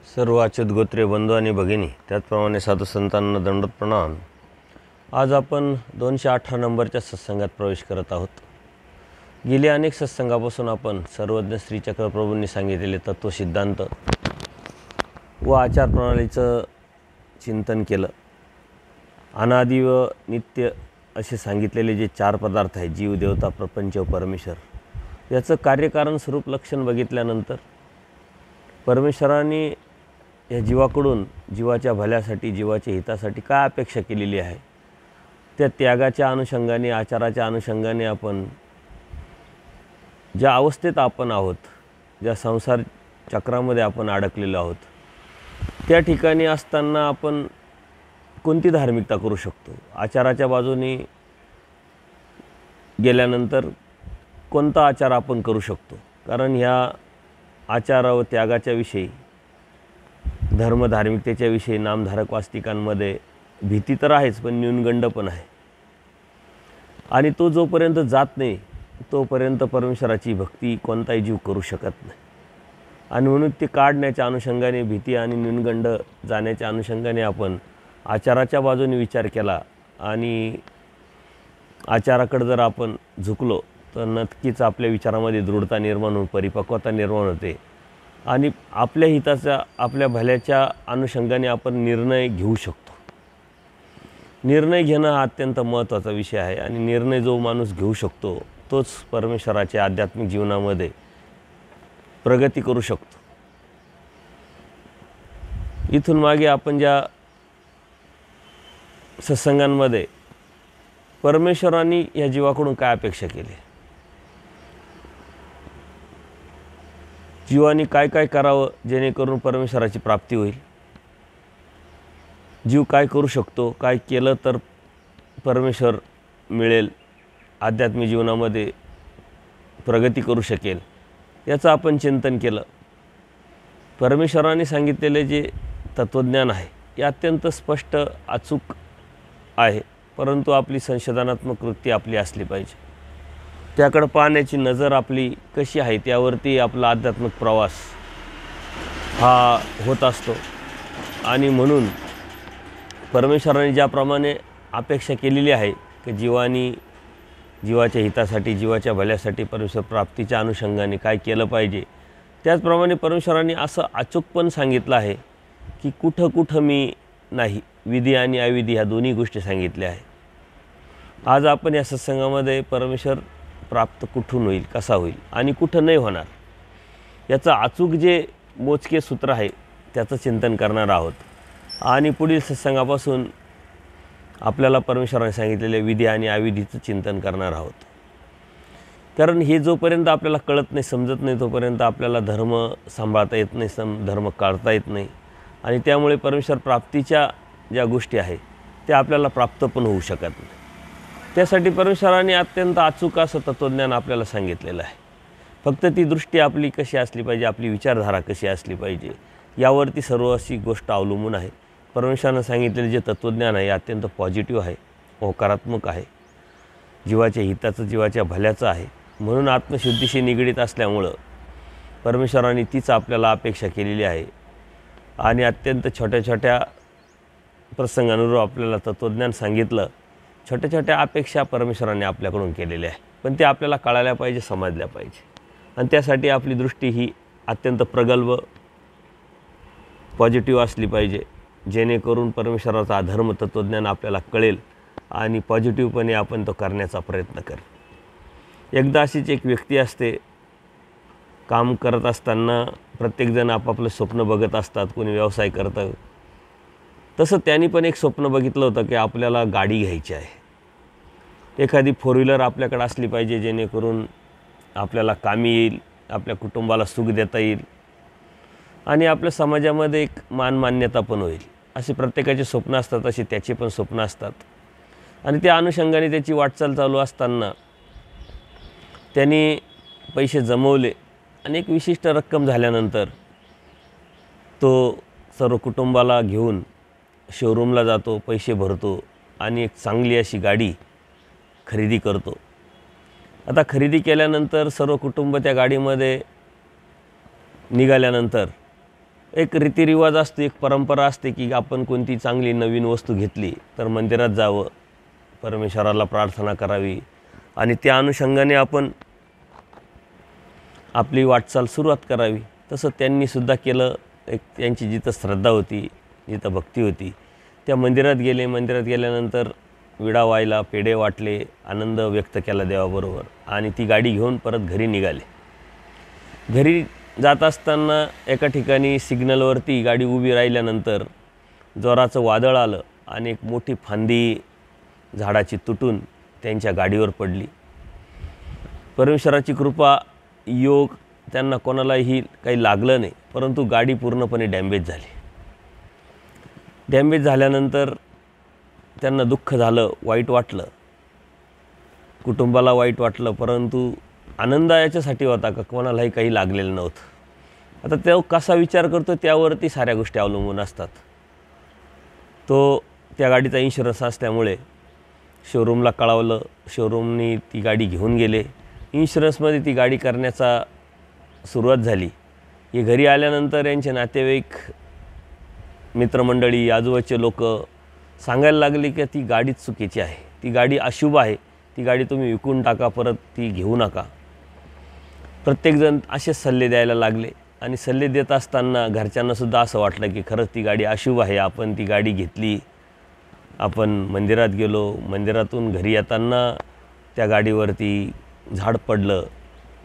सर्व अच्युत गोत्रे बंधू आणि भगिनी, त्याचप्रमाणे साधू संतांना दंडवत प्रणाम। आज आपण 218 नंबरच्या सत्संगात प्रवेश करत आहोत। गेल्या अनेक सत्संगापासून आपण सर्वज्ञ श्री चक्रप्रभूंनी सांगितलेले तत्व सिद्धांत व आचार प्रणालीचं चिंतन केलं। अनादि व नित्य असे सांगितलेले जे 4 पदार्थ आहेत, जीव, देवता, प्रपंच व परमेश्वर, याचं कार्यकारण स्वरूप लक्षण बघितल्यानंतर परमेश्वराने या जीवाकडून जीवाच्या भल्यासाठी, जीवाच्या हितासाठी काय अपेक्षा केलेली आहे, त्या त्यागाच्या अनुषंगाने, आचाराच्या अनुषंगाने आपण ज्या अवस्थेत आपण आहोत, ज्या संसार चक्रामध्ये आपण अडकलेलो आहोत, त्या ठिकाणी असताना आपण कोणती धार्मिकता करू शकतो, आचाराच्या बाजूने गेल्यानंतर कोणता आचार आपण करू शकतो। कारण ह्या आचार व त्यागाच्या विषयी, धर्म धार्मिकतेच्या विषयी नामधारक वास्तिकांमध्ये भीती तर आहेच, पण न्यूनगंड पण आहे। आणि तो जोपर्यंत जात नाही तोपर्यंत परमेश्वराची भक्ती कोणताही जीव करू शकत नाही। आणि म्हणून ते काढण्याच्या अनुषंगाने, भीती आणि न्यूनगंड जाण्याच्या अनुषंगाने आपण आचाराच्या बाजूने विचार केला आणि आचाराकडे जर आपण झुकलो तर नक्कीच आपल्या विचारामध्ये दृढता निर्माण होऊन परिपक्वता निर्माण होते आणि आपल्या हिताचा, आपल्या भल्याच्या अनुषंगाने आपण निर्णय घेऊ शकतो। निर्णय घेणं हा अत्यंत महत्त्वाचा विषय आहे आणि निर्णय जो माणूस घेऊ शकतो तोच परमेश्वराच्या आध्यात्मिक जीवनामध्ये प्रगती करू शकतो। इथून मागे आपण ज्या सत्संगांमध्ये परमेश्वराने या जीवाकडून काय अपेक्षा केली, जीवाने काय काय करावं जेणेकरून परमेश्वराची प्राप्ती होईल, जीव काय करू शकतो, काय केलं तर परमेश्वर मिळेल, आध्यात्मिक जीवनामध्ये प्रगती करू शकेल, याचं आपण चिंतन केलं। परमेश्वराने सांगितलेले जे तत्त्वज्ञान आहे हे अत्यंत स्पष्ट, अचूक आहे, परंतु आपली संशोधनात्मक वृत्ती आपली असली पाहिजे। त्याकडे पाहण्याची नजर आपली कशी आहे त्यावरती आपला आध्यात्मिक प्रवास हा होत असतो। आणि म्हणून परमेश्वराने ज्याप्रमाणे अपेक्षा केलेली आहे की जीवाच्या हितासाठी, जीवाच्या भल्यासाठी परमेश्वर प्राप्तीच्या अनुषंगाने काय केलं पाहिजे, त्याचप्रमाणे परमेश्वराने असं अचूकपण सांगितलं आहे की कुठं कुठं मी नाही, विधी आणि अविधी ह्या दोन्ही गोष्टी सांगितल्या आहेत। आज आपण या सत्संगामध्ये परमेश्वर प्राप्त कुठून होईल, कसा होईल आणि कुठं नाही होणार, याचं अचूक जे मोजके सूत्र आहे त्याचं चिंतन करणार आहोत। आणि पुढील सत्संगापासून आपल्याला परमेश्वराने सांगितलेले विधी आणि अविधीचं चिंतन करणार आहोत। कारण हे जोपर्यंत आपल्याला कळत नाही, समजत नाही, तोपर्यंत आपल्याला धर्म सांभाळता येत नाही, धर्म काढता येत नाही आणि त्यामुळे परमेश्वर प्राप्तीच्या ज्या गोष्टी आहेत त्या आपल्याला प्राप्त पण होऊ शकत नाही। त्यासाठी परमेश्वराने अत्यंत अचूक असं तत्त्वज्ञान आपल्याला सांगितलेलं आहे। फक्त ती दृष्टी आपली कशी असली पाहिजे, आपली विचारधारा कशी असली पाहिजे, यावरती सर्व अशी गोष्ट अवलंबून आहे। परमेश्वरानं सांगितलेले जे तत्त्वज्ञान आहे अत्यंत पॉझिटिव्ह आहे, होकारात्मक आहे, जीवाच्या हिताचं, जीवाच्या भल्याचं आहे। म्हणून आत्मशुद्धीशी निगडीत असल्यामुळं परमेश्वराने तीच आपल्याला अपेक्षा केलेली आहे आणि अत्यंत छोट्या छोट्या प्रसंगानुरूप आपल्याला तत्त्वज्ञान सांगितलं। छोट्या छोट्या अपेक्षा परमेश्वराने आपल्याकडून केलेल्या आहे, पण ते आपल्याला कळायला पाहिजे, समजल्या पाहिजे आणि त्यासाठी आपली दृष्टी ही अत्यंत प्रगल्भ, पॉझिटिव्ह असली पाहिजे, जेणेकरून परमेश्वराचा धर्म तत्त्वज्ञान आपल्याला कळेल आणि पॉझिटिव्हपणे आपण तो करण्याचा प्रयत्न करेल। एकदा अशीच एक व्यक्ती असते, काम करत असताना प्रत्येकजण आपापलं स्वप्न बघत असतात, कोणी व्यवसाय करतं। तसं त्यांनी पण एक स्वप्न बघितलं होतं की आपल्याला गाडी घ्यायची आहे, एखादी 4 व्हीलर आपल्याकडे असली पाहिजे जेणेकरून आपल्याला कामी येईल, आपल्या कुटुंबाला सुख देता येईल आणि आपल्या समाजामध्ये एक मान्यता पण होईल। असे प्रत्येकाचे स्वप्न असतात, असे त्याचे पण स्वप्न असतात आणि त्या अनुषंगाने त्याची वाटचाल चालू असताना त्यांनी पैसे जमवले आणि एक विशिष्ट रक्कम झाल्यानंतर तो सर्व कुटुंबाला घेऊन शोरूमला जातो, पैसे भरतो आणि एक चांगली अशी गाडी खरेदी करतो। आता खरेदी केल्यानंतर सर्व कुटुंब त्या गाडीमध्ये निघाल्यानंतर एक रीतिरिवाज असतो, एक परंपरा असते की आपण कोणती चांगली नवीन वस्तू घेतली तर मंदिरात जावं, परमेश्वराला प्रार्थना करावी आणि त्या अनुषंगाने आपण आपली वाटचाल सुरुवात करावी. तसं त्यांनीसुद्धा केलं. एक त्यांची जिथं श्रद्धा होती, जिथं भक्ती होती, त्या मंदिरात गेले. मंदिरात गेल्यानंतर विडा वाहिला, पेढे वाटले, आनंद व्यक्त केला देवाबरोबर आणि ती गाडी घेऊन परत घरी निघाले. घरी जात असताना एका ठिकाणी सिग्नलवरती गाडी उभी राहिल्यानंतर जोराचं वादळ आलं आणि एक मोठी फांदी झाडाची तुटून त्यांच्या गाडीवर पडली. परमेश्वराची कृपा, योग, त्यांना कोणालाही काही लागलं नाही, परंतु गाडी पूर्णपणे डॅमेज झाली. डॅमेज झाल्यानंतर त्यांना दुःख झालं, वाईट वाटलं, कुटुंबाला वाईट वाटलं, परंतु आनंद याच्यासाठी होता का कोणालाही काही लागलेलं नव्हतं. आता तो कसा विचार करतो त्यावरती साऱ्या गोष्टी अवलंबून असतात. तो त्या गाडीचा इन्शुरन्स असल्यामुळे शोरूमला कळवलं, शोरूमनी ती गाडी घेऊन गेले. इन्शुरन्समध्ये ती गाडी करण्याचा सुरुवात झाली. हे घरी आल्यानंतर यांचे नातेवाईक, मित्रमंडळी, आजूबाजूचे लोक सांगायला लागले की ती गाडीच चुकीची आहे, ती गाडी अशुभ आहे, ती गाडी तुम्ही विकून टाका, परत ती घेऊ नका. प्रत्येकजण असेच सल्ले द्यायला लागले आणि सल्ले देत असताना घरच्यांनासुद्धा असं वाटलं की खरंच ती गाडी अशुभ आहे. आपण ती गाडी घेतली, आपण मंदिरात गेलो, मंदिरातून घरी येताना त्या गाडीवरती झाड पडलं,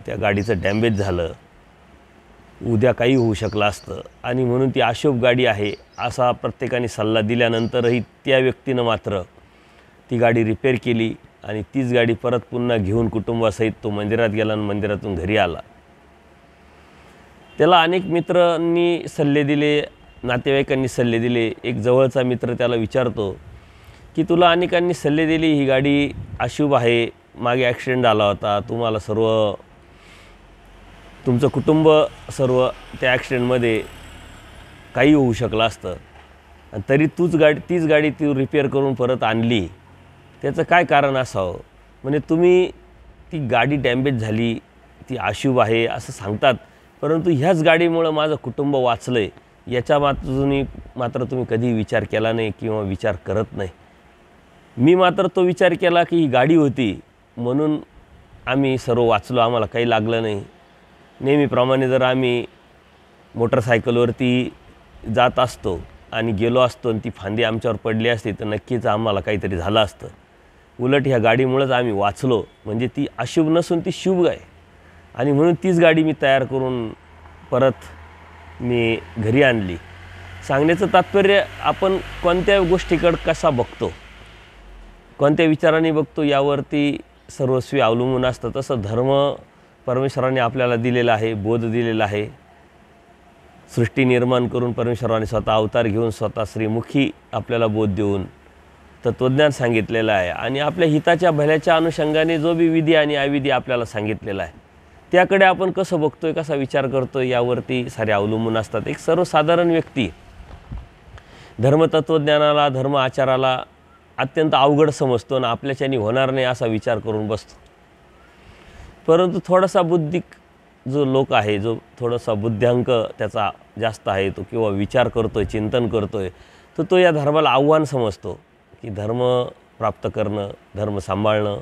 त्या गाडीचं डॅमेज झालं, उद्या काही होऊ शकलं असतं आणि म्हणून ती अशुभ गाडी आहे असा प्रत्येकाने सल्ला दिल्यानंतरही त्या व्यक्तीनं मात्र ती गाडी रिपेअर केली आणि तीच गाडी परत पुन्हा घेऊन कुटुंबासहित तो मंदिरात गेला आणि मंदिरातून घरी आला. त्याला अनेक मित्रांनी सल्ले दिले, नातेवाईकांनी सल्ले दिले. एक जवळचा मित्र त्याला विचारतो की तुला अनेकांनी सल्ले दिले, ही गाडी अशुभ आहे, मागे ॲक्सिडेंट झाला होता, तुम्हाला सर्व, तुमचं कुटुंब सर्व त्या ॲक्सिडेंटमध्ये काही होऊ शकलं असतं आणि तरी तीच गाडी ती रिपेअर करून परत आणली, त्याचं काय कारण असावं? म्हणजे तुम्ही ती गाडी डॅमेज झाली, ती अशुभ आहे असं सांगतात, परंतु ह्याच गाडीमुळं माझं कुटुंब वाचलं आहे याच्या मात्र तुम्ही कधी विचार केला नाही किंवा विचार करत नाही. मी मात्र तो विचार केला की ही गाडी होती म्हणून आम्ही सर्व वाचलो, आम्हाला काही लागलं नाही. नेहमीप्रमाणे जर आम्ही मोटरसायकलवरती जात असतो आणि गेलो असतो आणि ती फांदी आमच्यावर पडली असती तर नक्कीच आम्हाला काहीतरी झालं असतं. उलट ह्या गाडीमुळंच आम्ही वाचलो, म्हणजे ती अशुभ नसून ती शुभ आहे आणि म्हणून तीच गाडी मी तयार करून परत मी घरी आणली. सांगण्याचं तात्पर्य आपण कोणत्या गोष्टीकडं कसा बघतो, कोणत्या विचाराने बघतो यावरती सर्वस्वी अवलंबून असतं. तसं धर्म परमेश्वराने आपल्याला दिलेला आहे, बोध दिलेला आहे. सृष्टी निर्माण करून परमेश्वराने स्वतः अवतार घेऊन स्वतः श्रीमुखी आपल्याला बोध देऊन तत्त्वज्ञान सांगितलेलं आहे आणि आपल्या हिताच्या भल्याच्या अनुषंगाने जो बी विधी आणि अविधी आपल्याला सांगितलेला आहे त्याकडे आपण कसं बघतोय, कसा विचार करतोय यावरती सारे अवलंबून असतात. एक सर्वसाधारण व्यक्ती धर्मतत्त्वज्ञानाला, धर्म आचाराला अत्यंत अवघड समजतो आणि आपल्याच्याने होणार नाही असा विचार करून बसतो. परंतु थोडासा बुद्धिक जो लोक आहे, जो थोडासा बुद्ध्यांक त्याचा जास्त आहे, तो किंवा विचार करतोय, चिंतन करतोय, तर तो या धर्माला आव्हान समजतो की धर्म प्राप्त करणं, धर्म सांभाळणं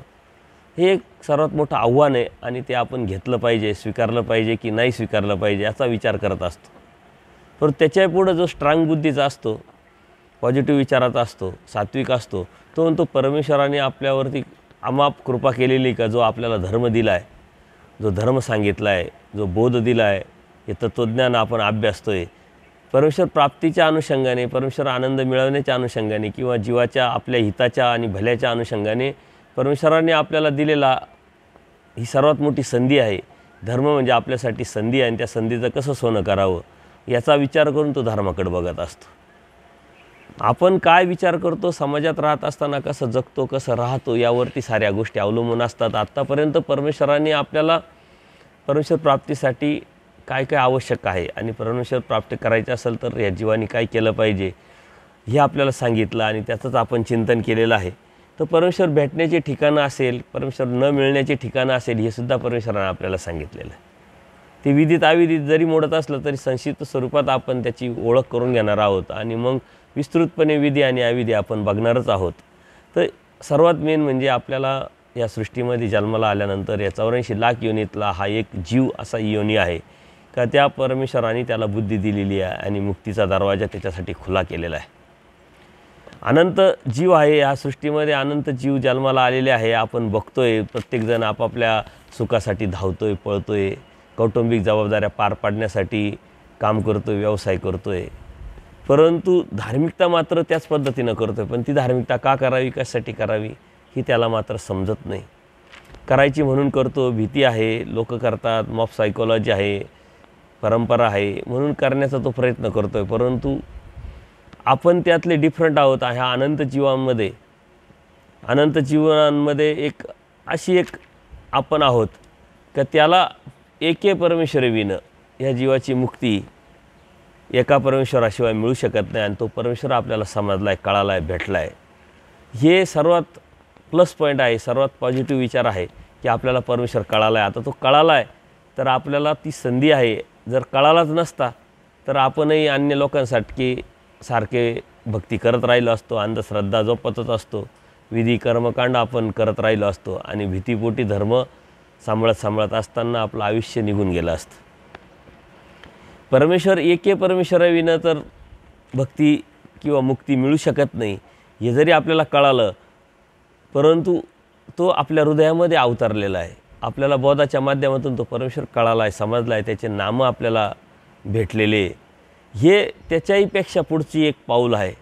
हे एक सर्वात मोठं आव्हान आहे आणि ते आपण घेतलं पाहिजे, स्वीकारलं पाहिजे की नाही स्वीकारलं पाहिजे याचा विचार करत असतो. पण त्याच्या पुढं जो स्ट्रॉंग बुद्धीचा असतो, पॉझिटिव्ह विचाराचा असतो, सात्विक असतो, तो म्हणतो परमेश्वराने आपल्यावरती अमाप कृपा केलेली का जो आपल्याला धर्म दिला आहे, जो धर्म सांगितला आहे, जो बोध दिला आहे, हे तत्त्वज्ञान आपण अभ्यासतो आहे. परमेश्वर प्राप्तीच्या अनुषंगाने, परमेश्वर आनंद मिळवण्याच्या अनुषंगाने किंवा जीवाच्या आपल्या हिताच्या आणि भल्याच्या अनुषंगाने परमेश्वराने आपल्याला दिलेला ही सर्वात मोठी संधी आहे. धर्म म्हणजे आपल्यासाठी संधी आहे आणि त्या संधीचं कसं सोनं करावं याचा विचार करून तो धर्माकडे बघत असतो. आपण काय विचार करतो, समाजात राहत असताना कसं जगतो, कसं राहतो यावरती साऱ्या गोष्टी अवलंबून असतात. आत्तापर्यंत परमेश्वराने आपल्याला परमेश्वर प्राप्तीसाठी काय काय आवश्यक आहे आणि परमेश्वर प्राप्त करायचं असेल तर या जीवाने काय केलं पाहिजे हे आपल्याला सांगितलं आणि त्याचंच आपण चिंतन केलेलं आहे. तर परमेश्वर भेटण्याची ठिकाणं असेल, परमेश्वर न मिळण्याची ठिकाणं असेल, हे सुद्धा परमेश्वराने आपल्याला सांगितलेलं आहे. ते विदित अविदित जरी मोडत असलं तरी संक्षिप्त स्वरूपात आपण त्याची ओळख करून घेणार आहोत आणि मग विस्तृतपणे विधी आणि अविधी आपण बघणारच आहोत. तर सर्वात मेन म्हणजे आपल्याला या सृष्टीमध्ये जन्माला आल्यानंतर या 84 लाख योनीतला हा एक जीव असा योनी आहे का त्या परमेश्वराने त्याला बुद्धी दिलेली आहे आणि मुक्तीचा दरवाजा त्याच्यासाठी खुला केलेला आहे. अनंत जीव आहे या सृष्टीमध्ये, अनंत जीव जन्माला आलेले आहे. आपण बघतोय प्रत्येकजण आपापल्या सुखासाठी धावतोय, पळतोय, कौटुंबिक जबाबदाऱ्या पार पाडण्यासाठी काम करतोय, व्यवसाय करतोय. परंतु धार्मिकता मात्र त्याच पद्धतीनं करतोय. पण ती धार्मिकता का करावी, कशासाठी करावी ही त्याला मात्र समजत नाही. करायची म्हणून करतो, भीती आहे, लोक करतात, मॉब सायकोलॉजी आहे, परंपरा आहे म्हणून करण्याचा तो प्रयत्न करतोय. परंतु आपण त्यातले डिफरंट आहोत. ह्या अनंत जीवांमध्ये एक अशी एक आपण आहोत का त्याला एके परमेश्वराविनं ह्या जीवाची मुक्ती एका परमेश्वराशिवाय मिळू शकत नाही. आणि तो परमेश्वर आपल्याला समजला आहे, कळाला आहे, भेटला आहे. हे सर्वात प्लस पॉईंट आहे, सर्वात पॉझिटिव्ह विचार आहे की आपल्याला परमेश्वर कळाला आहे. आता तो कळाला आहे तर आपल्याला ती संधी आहे. जर कळालाच नसता तर आपणही अन्य लोकांसाठी सारखे भक्ती करत राहिलो असतो, अंधश्रद्धा जोपासत असतो, विधी कर्मकांड आपण करत राहिलो असतो आणि भीतीपोटी धर्म सांभाळत असताना आपलं आयुष्य निघून गेलं असतं. परमेश्वर एके परमेश्वराविनं तर भक्ती किंवा मुक्ती मिळू शकत नाही हे जरी आपल्याला कळालं, परंतु तो आपल्या हृदयामध्ये अवतरलेला आहे. आपल्याला बोधाच्या माध्यमातून तो परमेश्वर कळाला आहे, समजला आहे, त्याचे नामं आपल्याला भेटलेले. हे त्याच्याहीपेक्षा पुढची एक पाऊल आहे.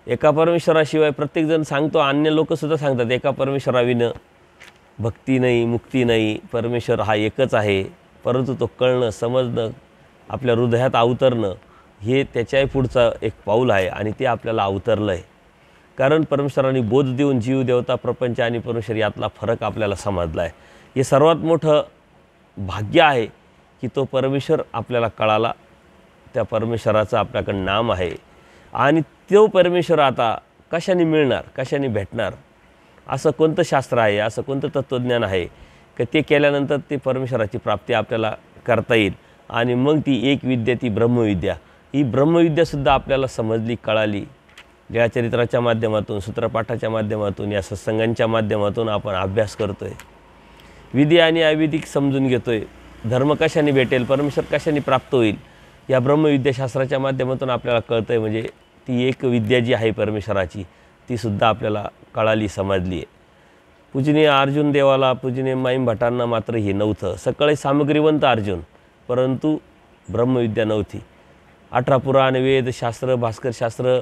एका परमेश्वराशिवाय प्रत्येकजण सांगतो, अन्य लोकसुद्धा सांगतात एका परमेश्वराविनं भक्ती नाही, मुक्ती नाही, परमेश्वर हा एकच आहे. परंतु तो कळणं, समजणं, आपल्या हृदयात अवतरणं हे त्याच्याही पुढचं एक पाऊल आहे आणि ते आपल्याला अवतरलं आहे. कारण परमेश्वराने बोध देऊन जीव, देवता, प्रपंच आणि परमेश्वर यातला फरक आपल्याला समजला आहे. हे सर्वात मोठं भाग्य आहे की तो परमेश्वर आपल्याला कळाला. त्या परमेश्वराचं आपल्याकडं नाम आहे आणि तो परमेश्वर आता कशाने मिळणार, कशाने भेटणार, असं कोणतं शास्त्र आहे, असं कोणतं तत्त्वज्ञान आहे की ते केल्यानंतर ते परमेश्वराची प्राप्ती आपल्याला करता येईल. आणि मग ती एक विद्या, ती ब्रह्मविद्या, ही ब्रह्मविद्यासुद्धा आपल्याला समजली, कळाली. लीळाचरित्राच्या माध्यमातून, सूत्रपाठाच्या माध्यमातून, या सत्संगांच्या माध्यमातून आपण अभ्यास करतो आहे, विधी आणि अविधी समजून घेतो आहे. धर्म कशाने भेटेल, परमेश्वर कशाने प्राप्त होईल, या ब्रह्मविद्याशास्त्राच्या माध्यमातून आपल्याला कळतं आहे. म्हणजे ती एक विद्या जी आहे परमेश्वराची तीसुद्धा आपल्याला कळाली, समजली आहे. पूजनीय अर्जुन देवाला, पूजनीय माईम भटांना मात्र हे नव्हतं. सकाळी सामग्रीवंत अर्जुन, परंतु ब्रह्मविद्या नव्हती. 18 पुराण, वेद, शास्त्र, भास्करशास्त्र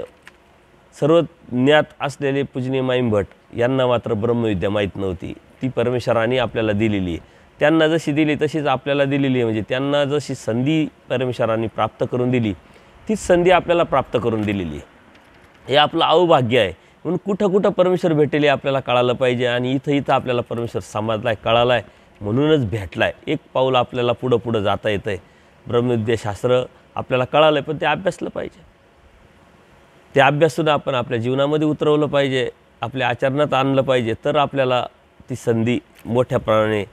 सर्व ज्ञात असलेले पूजनीय माईम भट यांना मात्र ब्रह्मविद्या माहीत नव्हती. ती परमेश्वराने आपल्याला दिलेली आहे. त्यांना जशी दिली तशीच आपल्याला दिलेली आहे. म्हणजे त्यांना जशी संधी परमेश्वराने प्राप्त करून दिली तीच संधी आपल्याला प्राप्त करून दिलेली आहे. हे आपलं अवभाग्य आहे. म्हणून कुठं कुठं परमेश्वर भेटेल हे आपल्याला कळालं पाहिजे. आणि इथं आपल्याला परमेश्वर समजला आहे, कळाला आहे, म्हणूनच भेटला आहे. एक पाऊल आपल्याला पुढं जाता येतं आहे. ब्रह्मविद्याशास्त्र आपल्याला कळालं आहे, पण ते अभ्यासलं पाहिजे. ते अभ्यासून आपण आपल्या जीवनामध्ये उतरवलं पाहिजे, आपल्या आचरणात आणलं पाहिजे, तर आपल्याला ती संधी मोठ्या प्रमाणे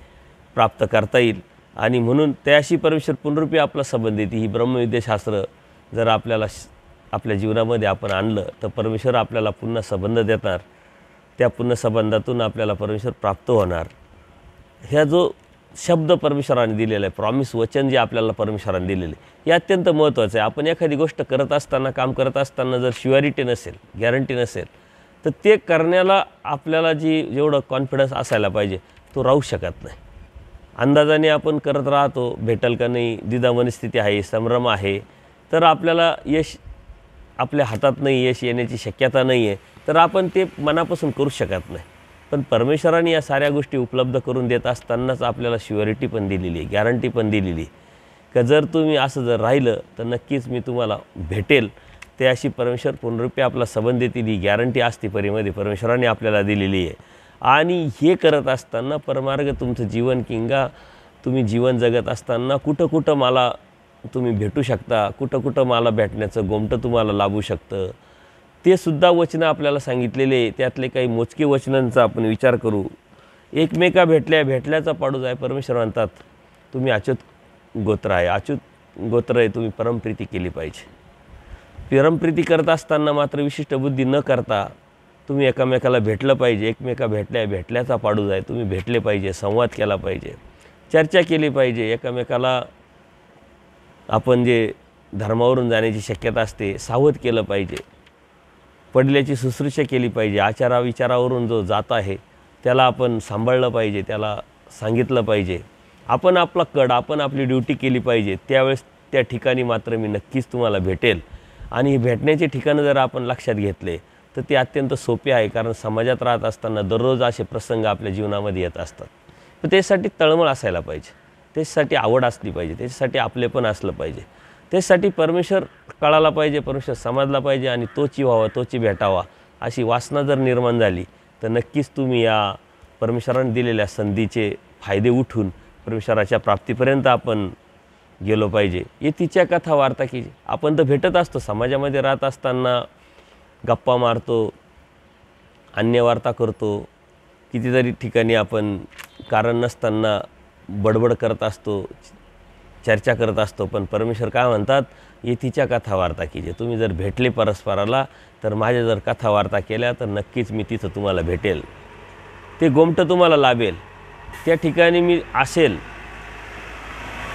प्राप्त करता येईल. आणि म्हणून त्याशी परमेश्वर पुनरुपी आपला संबंध येते. ही ब्रह्मविद्याशास्त्र जर आपल्याला आपल्या जीवनामध्ये आपण आणलं तर परमेश्वर आपल्याला पुन्हा संबंध देणार. त्या पुन्हा संबंधातून आपल्याला परमेश्वर प्राप्त होणार. ह्या जो शब्द परमेश्वराने दिलेला आहे, प्रॉमिस, वचन जे आपल्याला परमेश्वराने दिलेले, हे अत्यंत महत्त्वाचं आहे. आपण एखादी गोष्ट करत असताना, काम करत असताना जर श्युअरिटी नसेल, गॅरंटी नसेल, तर ते करण्याला आपल्याला जेवढं कॉन्फिडन्स असायला पाहिजे तो राहू शकत नाही. अंदाजाने आपण करत राहतो, भेटेल का नाही, द्विधा मनस्थिती आहे, संभ्रम आहे, तर आपल्याला यश आपल्या हातात नाही, यश येण्याची शक्यता नाही आहे, तर आपण ते मनापासून करू शकत नाही. पण परमेश्वराने या साऱ्या गोष्टी उपलब्ध करून देत असतानाच आपल्याला श्युअरिटी पण दिलेली आहे, गॅरंटी पण दिलेली आहे का जर तुम्ही असं जर राहिलं तर नक्कीच मी तुम्हाला भेटेल. ते अशी परमेश्वर पुनरुपी आपला संबंध देतील, ही गॅरंटी असते परीमध्ये परमेश्वराने आपल्याला दिलेली आहे. आणि हे करत असताना परमार्ग तुमचं जीवन किंवा तुम्ही जीवन जगत असताना कुठं कुठं मला तुम्ही भेटू शकता, कुठं कुठं मला भेटण्याचं गोमटं तुम्हाला लाभू शकतं, ते सुद्धा वचनं आपल्याला सांगितलेले. त्यातले काही मोजके वचनांचा आपण विचार करू. एकमेका भेटल्याचा पाडूज आहे. परमेश्वर म्हणतात तुम्ही अच्युत गोत्र आहे, अच्युत गोत्र आहे, तुम्ही परमप्रीती केली पाहिजे. परमप्रीती करत असताना मात्र विशिष्ट बुद्धी न करता तुम्ही एकामेकाला भेटलं पाहिजे. एकमेका भेटल्याचा पाडू जाय. तुम्ही भेटले पाहिजे, संवाद केला पाहिजे, चर्चा केली पाहिजे. एकामेकाला आपण जे धर्मावरून जाण्याची शक्यता असते सावध केलं पाहिजे. पडल्याची शुश्रूषा केली पाहिजे. आचाराविचारावरून जो जात आहे त्याला आपण सांभाळलं पाहिजे, त्याला सांगितलं पाहिजे. आपण आपला आपण आपली ड्युटी केली पाहिजे. त्यावेळेस त्या ठिकाणी मात्र मी नक्कीच तुम्हाला भेटेल. आणि ही भेटण्याचे ठिकाणं जर आपण लक्षात घेतले तर ते अत्यंत सोपे आहे. कारण समाजात राहत असताना दररोज असे प्रसंग आपल्या जीवनामध्ये येत असतात. पण त्यासाठी तळमळ असायला पाहिजे, त्याच्यासाठी आवड असली पाहिजे, त्याच्यासाठी आपलेपण असलं पाहिजे, त्याच्यासाठी परमेश्वर कळाला पाहिजे, परमेश्वर समजला पाहिजे आणि तोची व्हावा, तोची भेटावा अशी वासना जर निर्माण झाली तर नक्कीच तुम्ही या परमेश्वराने दिलेल्या संधीचे फायदे उठून परमेश्वराच्या प्राप्तीपर्यंत आपण गेलो पाहिजे. तिच्या कथा वार्ता की आपण तर भेटत असतो समाजामध्ये राहत असताना, गप्पा मारतो, अन्यवार्ता करतो, कितीतरी ठिकाणी आपण कारण नसताना बडबड करत असतो, चर्चा करत असतो. पण परमेश्वर काय म्हणतात, तिच्या कथा वार्ता कीजे. तुम्ही जर भेटले परस्पराला तर माझ्या जर कथा वार्ता केल्या तर नक्कीच मी तिथं तुम्हाला भेटेल, ते गोमटं तुम्हाला लाभेल, त्या ठिकाणी मी असेल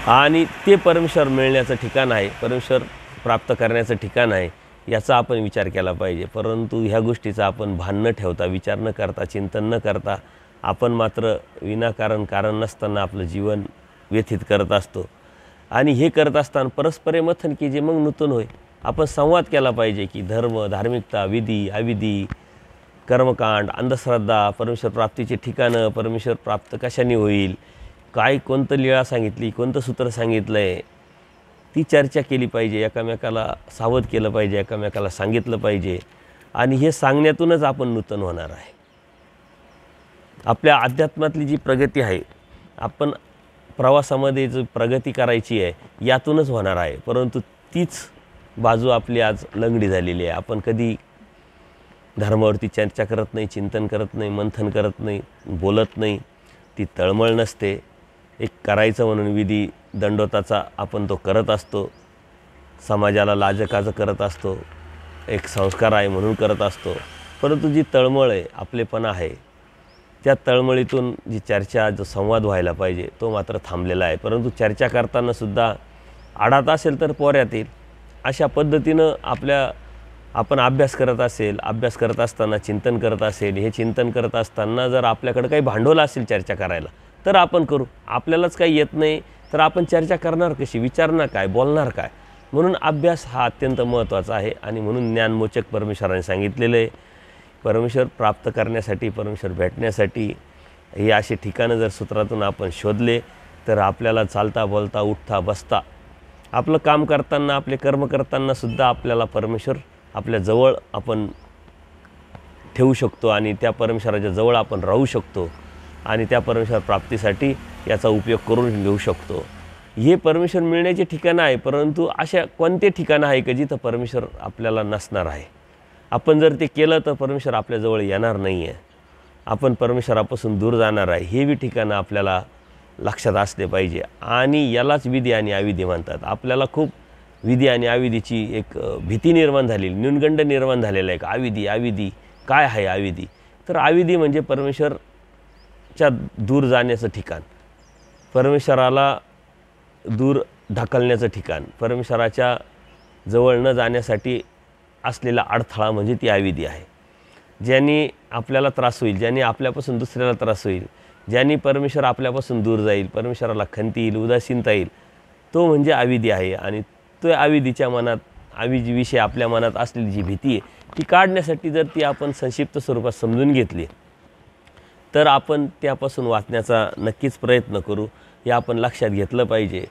आणि ते परमेश्वर मिळण्याचं ठिकाण आहे, परमेश्वर प्राप्त करण्याचं ठिकाण आहे याचा आपण विचार केला पाहिजे. परंतु ह्या गोष्टीचा आपण भान न ठेवता, विचार न करता, चिंतन न करता आपण मात्र विनाकारण कारण नसताना आपलं जीवन व्यथित करत असतो. आणि हे करत असताना परस्परे मथन की जे मग नूतन होय. आपण संवाद केला पाहिजे की धर्म, धार्मिकता, विधी, अविधी, कर्मकांड, अंधश्रद्धा, परमेश्वर प्राप्तीचे ठिकाणं, परमेश्वर प्राप्त कशाने होईल, काय कोणतं लीळा सांगितली, कोणतं सूत्र सांगितलं आहे, ती चर्चा केली पाहिजे. एकामेकाला सावध केलं पाहिजे, एकामेकाला सांगितलं पाहिजे. आणि हे सांगण्यातूनच आपण नूतन होणार आहे. आपल्या अध्यात्मातली जी प्रगती आहे, आपण प्रवासामध्ये जो प्रगती करायची आहे यातूनच होणार आहे. परंतु तीच बाजू आपली आज लंगडी झालेली आहे. आपण कधी धर्मावरती चर्चा करत नाही, चिंतन करत नाही, मंथन करत नाही, बोलत नाही, ती तळमळ नसते. एक करायचं म्हणून विधी दंडोताचा आपण तो करत असतो, समाजाला लाजकाचं करत असतो, एक संस्कार आहे म्हणून करत असतो. परंतु जी तळमळ आहे, आपलेपणा आहे, त्या तळमळीतून जी चर्चा, जो संवाद व्हायला पाहिजे तो मात्र थांबलेला आहे. परंतु चर्चा करतानासुद्धा आडात असेल तर पोऱ्यात येईल अशा पद्धतीनं आपण अभ्यास करत असेल, अभ्यास करत असताना चिंतन करत असेल, हे चिंतन करत असताना जर आपल्याकडे काही भांडवल असेल चर्चा करायला तर आपण करू. आपल्यालाच काही येत नाही तर आपण चर्चा करणार कशी, विचारणार काय, बोलणार काय. म्हणून अभ्यास हा अत्यंत महत्त्वाचा आहे. आणि म्हणून ज्ञानमोचक परमेश्वराने सांगितलेलं आहे, परमेश्वर प्राप्त करण्यासाठी, परमेश्वर भेटण्यासाठी हे असे ठिकाणं जर सूत्रातून आपण शोधले तर आपल्याला चालता, बोलता, उठता, बसता, आपलं काम करताना, आपले कर्म करतानासुद्धा आपल्याला परमेश्वर आपल्या जवळ आपण ठेवू शकतो आणि त्या परमेश्वराच्या जवळ आपण राहू शकतो आणि त्या परमेश्वर प्राप्तीसाठी याचा उपयोग करून घेऊ शकतो. हे परमेश्वर मिळण्याचे ठिकाणं आहे. परंतु अशा कोणते ठिकाणं आहे की जिथं परमेश्वर आपल्याला नसणार आहे. आपण जर ते केलं तर परमेश्वर आपल्याजवळ येणार नाही आहे, आपण परमेश्वरापासून दूर जाणार आहे. हे बी ठिकाणं आपल्याला लक्षात असले पाहिजे. आणि यालाच विधी आणि अविधी म्हणतात. आपल्याला खूप विधी आणि अविधीची एक भीती निर्माण झालेली, न्यूनगंड निर्माण झालेला आहे. अविधी काय आहे अविधी? तर अविधी म्हणजे परमेश्वरच्या दूर जाण्याचं ठिकाण, परमेश्वराला दूर ढकलण्याचं ठिकाण, परमेश्वराच्या जवळ न जाण्यासाठी असलेला अडथळा म्हणजे ती अविधी आहे. ज्यांनी आपल्याला त्रास होईल, ज्यांनी आपल्यापासून दुसऱ्याला त्रास होईल, ज्यांनी परमेश्वर आपल्यापासून दूर जाईल, परमेश्वराला खंती येईल, उदासीनता येईल, तो म्हणजे अविधी आहे. आणि तो अविधीच्या मनात, अविधीविषयी आपल्या मनात असलेली जी भीती आहे ती काढण्यासाठी जर ती आपण संक्षिप्त स्वरूपात समजून घेतली तर आपण त्यापासून वाचण्याचा नक्कीच प्रयत्न करू. हे आपण लक्षात घेतलं पाहिजे.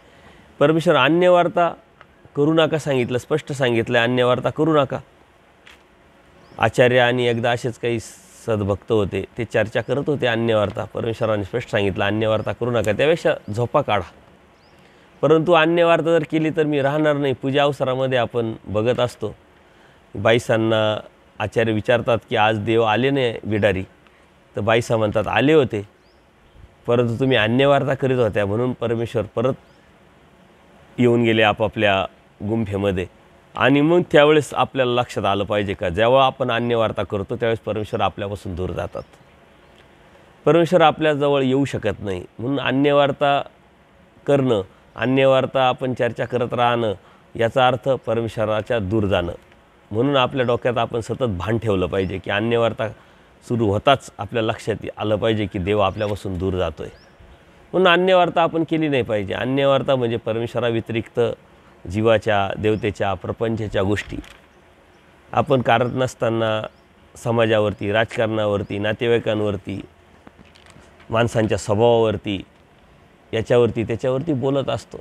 परमेश्वर अन्यवार्ता करू नका सांगितलं, स्पष्ट सांगितलं, अन्यवार्ता करू नका. आचार्य आणि एकदा असेच काही सद्भक्त होते, ते चर्चा करत होते अन्यवार्ता. परमेश्वराने स्पष्ट सांगितलं अन्यवार्ता करू नका, त्यापेक्षा झोपा काढा. परंतु अन्यवार्ता जर केली तर मी राहणार नाही. पूजा अवसरामध्ये आपण बघत असतो, बाईसांना आचार्य विचारतात की आज देव आले नाही बिडारी, तर बाईसा म्हणतात आले होते, परंतु तुम्ही अन्यवार्ता करीत होत्या म्हणून परमेश्वर परत येऊन गेले आपापल्या गुंफेमध्ये. आणि मग त्यावेळेस आपल्याला लक्षात आलं पाहिजे का जेव्हा आपण अन्यवार्ता करतो त्यावेळेस परमेश्वर आपल्यापासून दूर जातात. परमेश्वर आपल्याजवळ येऊ शकत नाही. म्हणून अन्यवार्ता करणं, अन्यवार्ता आपण चर्चा करत राहणं याचा अर्थ परमेश्वराच्या दूर जाणं. म्हणून आपल्या डोक्यात आपण सतत भान ठेवलं पाहिजे की अन्यवार्ता सुरू होताच आपल्या लक्षात आलं पाहिजे की देव आपल्यापासून दूर जातो आहे. म्हणून अन्यवार्ता आपण केली नाही पाहिजे. अन्यवार्ता म्हणजे परमेश्वराव्यतिरिक्त जीवाच्या, देवतेच्या, प्रपंचाच्या गोष्टी आपण करत नसताना समाजावरती, राजकारणावरती, नातेवाईकांवरती, माणसांच्या स्वभावावरती, याच्यावरती त्याच्यावरती बोलत असतो.